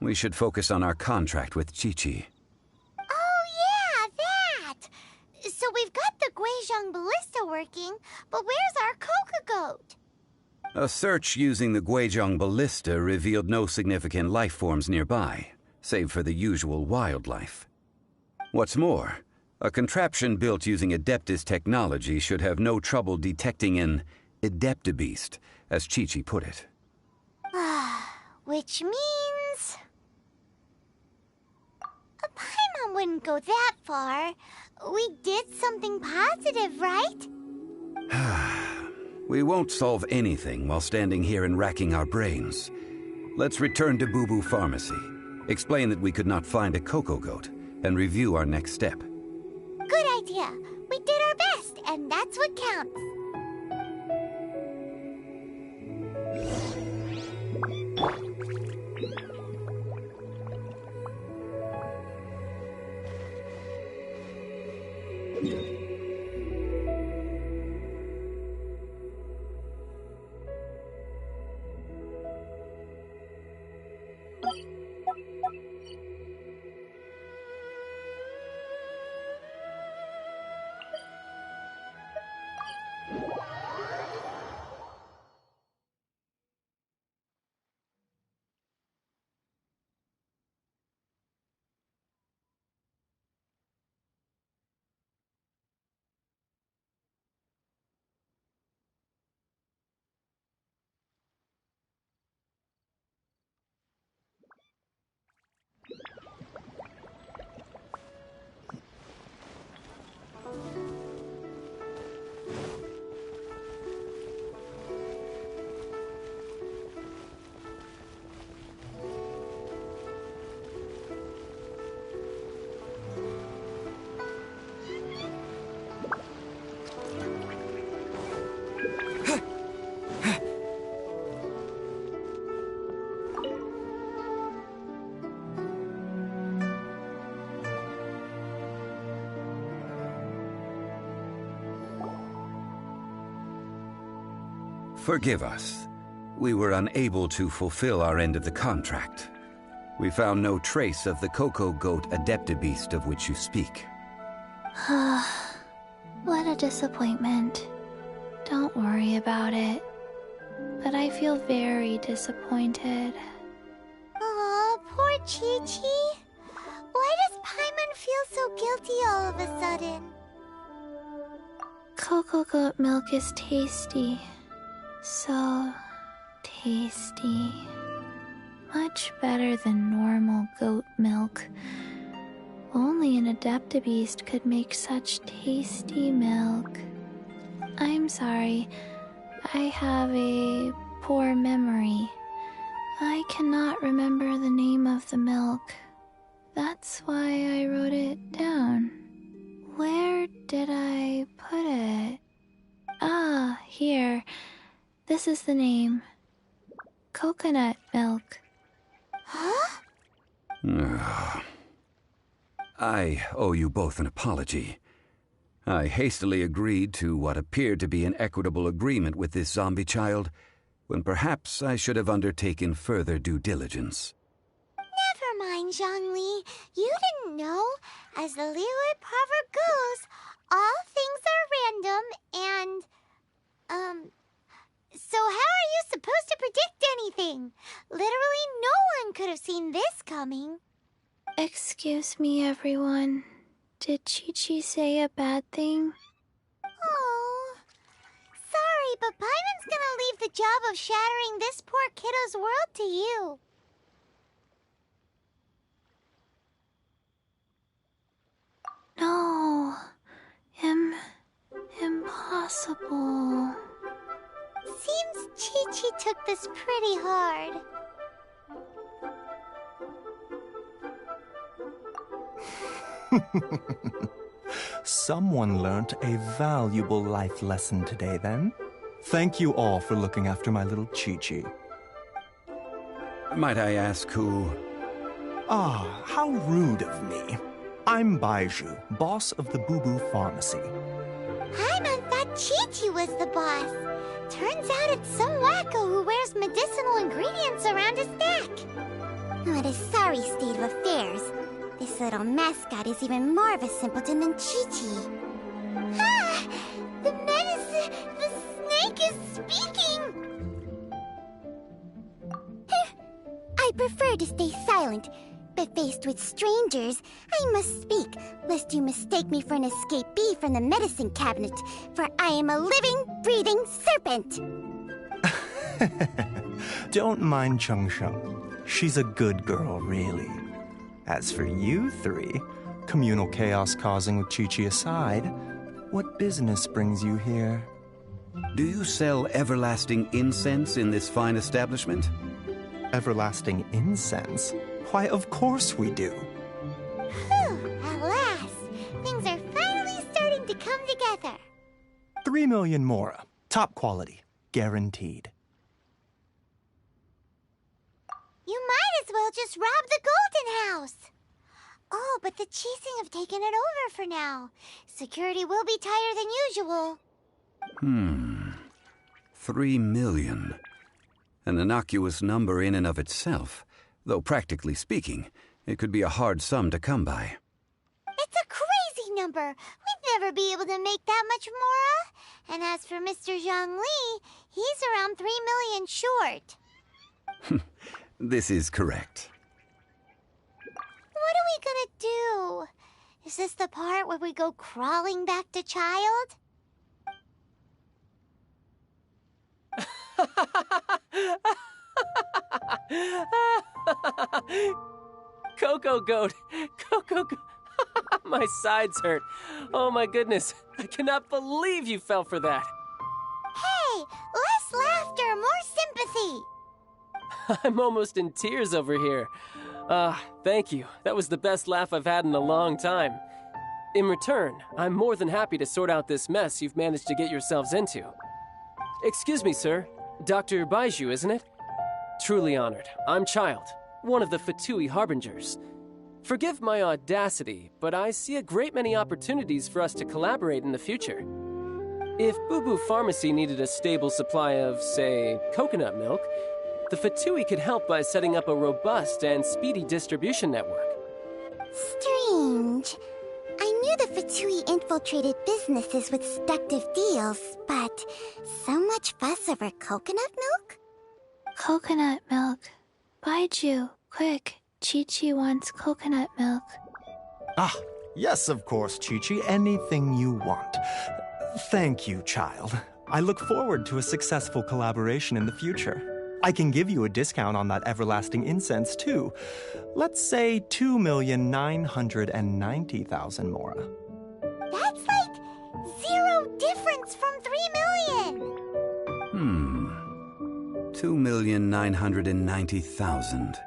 We should focus on our contract with Chi-Chi. Oh, yeah, that! So we've got the Guizhong ballista working, but where's our Coca Goat? A search using the Guizhong ballista revealed no significant life forms nearby, save for the usual wildlife. What's more, a contraption built using Adeptus technology should have no trouble detecting an Adeptabeast, as Chi-Chi put it. Which means... Paimon wouldn't go that far. We did something positive, right? We won't solve anything while standing here and racking our brains. Let's return to Boo Boo Pharmacy, explain that we could not find a Coco Goat, and review our next step. Good idea. We did our best, and that's what counts. Forgive us. We were unable to fulfill our end of the contract. We found no trace of the Coco Goat Adeptabeast of which you speak. What a disappointment. Don't worry about it. But I feel very disappointed. Aw, poor Chi-Chi. Why does Paimon feel so guilty all of a sudden? Coco Goat milk is tasty. So tasty. Much better than normal goat milk. Only an Adeptabeast could make such tasty milk. I'm sorry. I have a poor memory. I cannot remember the name of the milk. That's why I wrote it down. Where did I put it? Ah, here. This is the name. Coconut milk. Huh? I owe you both an apology. I hastily agreed to what appeared to be an equitable agreement with this zombie child, when perhaps I should have undertaken further due diligence. Never mind, Zhongli. You didn't know. As the Liyue proverb goes, all things are random and, so how are you supposed to predict anything? Literally no one could have seen this coming. Excuse me, everyone. Did Chi-Chi say a bad thing? Oh, sorry, but Paimon's gonna leave the job of shattering this poor kiddo's world to you. No. Impossible. Seems Chi-Chi took this pretty hard. Someone learnt a valuable life lesson today, then. Thank you all for looking after my little Chi-Chi. Might I ask who... Ah, how rude of me. I'm Baiju, boss of the Boo Boo Pharmacy. Paimon thought Chi-Chi was the boss. Turns out it's some wacko who wears medicinal ingredients around his neck. What a sorry state of affairs. This little mascot is even more of a simpleton than Chi-Chi. Ah! The snake is speaking! I prefer to stay silent, but faced with strangers, I must speak, lest you mistake me for an escapee from the medicine cabinet, for I am a living, breathing serpent! Don't mind Chung Sheng. She's a good girl, really. As for you three, communal chaos causing with Chi-Chi aside, what business brings you here? Do you sell everlasting incense in this fine establishment? Everlasting incense? Why, of course we do. Whew, at last, things are finally starting to come together. 3 million mora. Top quality. Guaranteed. You might as well just rob the Golden House. Oh, but the Chising have taken it over for now. Security will be tighter than usual. 3 million. An innocuous number in and of itself, though practically speaking, it could be a hard sum to come by. It's a crazy number. We'd never be able to make that much mora. And as for Mr. Zhongli, he's around 3 million short. This is correct. What are we gonna do? Is this the part where we go crawling back to Child? Coco Goat! Coco Goat! My sides hurt. Oh my goodness. I cannot believe you fell for that. Hey, less laughter, more sympathy. I'm almost in tears over here. Thank you. That was the best laugh I've had in a long time. In return, I'm more than happy to sort out this mess you've managed to get yourselves into. Excuse me, sir. Dr. Baiju, isn't it? Truly honored. I'm Child, one of the Fatui Harbingers. Forgive my audacity, but I see a great many opportunities for us to collaborate in the future. If Boo Boo Pharmacy needed a stable supply of, say, coconut milk, the Fatui could help by setting up a robust and speedy distribution network. Strange. I knew the Fatui infiltrated businesses with seductive deals, but so much fuss over coconut milk? Coconut milk. Baiju, quick. Chi-Chi wants coconut milk. Ah, yes, of course, Chi-Chi. Anything you want. Thank you, Child. I look forward to a successful collaboration in the future. I can give you a discount on that everlasting incense, too. Let's say 2,990,000 mora. That's like 0 difference from 3 million. 2,990,000.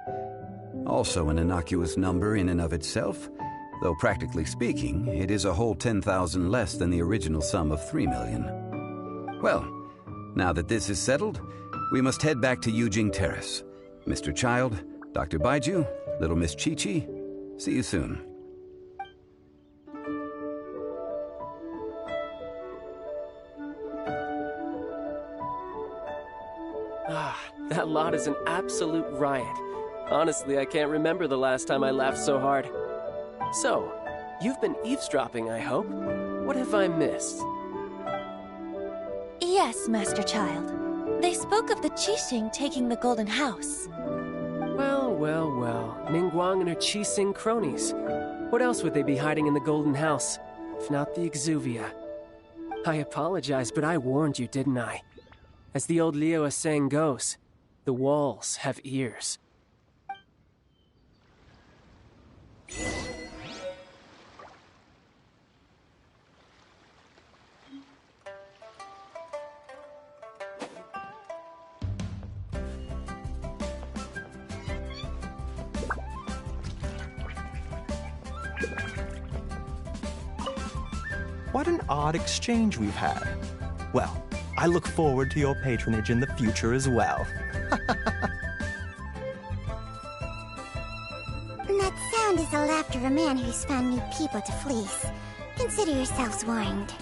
Also an innocuous number in and of itself, though practically speaking, it is a whole 10,000 less than the original sum of 3 million. Well, now that this is settled, we must head back to Yujing Terrace. Mr. Child, Dr. Baiju, little Miss Chi-Chi, see you soon. That lot is an absolute riot. Honestly, I can't remember the last time I laughed so hard. So, you've been eavesdropping, I hope? What have I missed? Yes, Master Child. They spoke of the Qixing taking the Golden House. Well, well, well. Ningguang and her Qixing cronies. What else would they be hiding in the Golden House, if not the Exuvia? I apologize, but I warned you, didn't I? As the old Liyue saying goes, the walls have ears. What an odd exchange we've had. Well, I look forward to your patronage in the future as well. That sound is the laughter of a man who's found new people to fleece. Consider yourselves warned.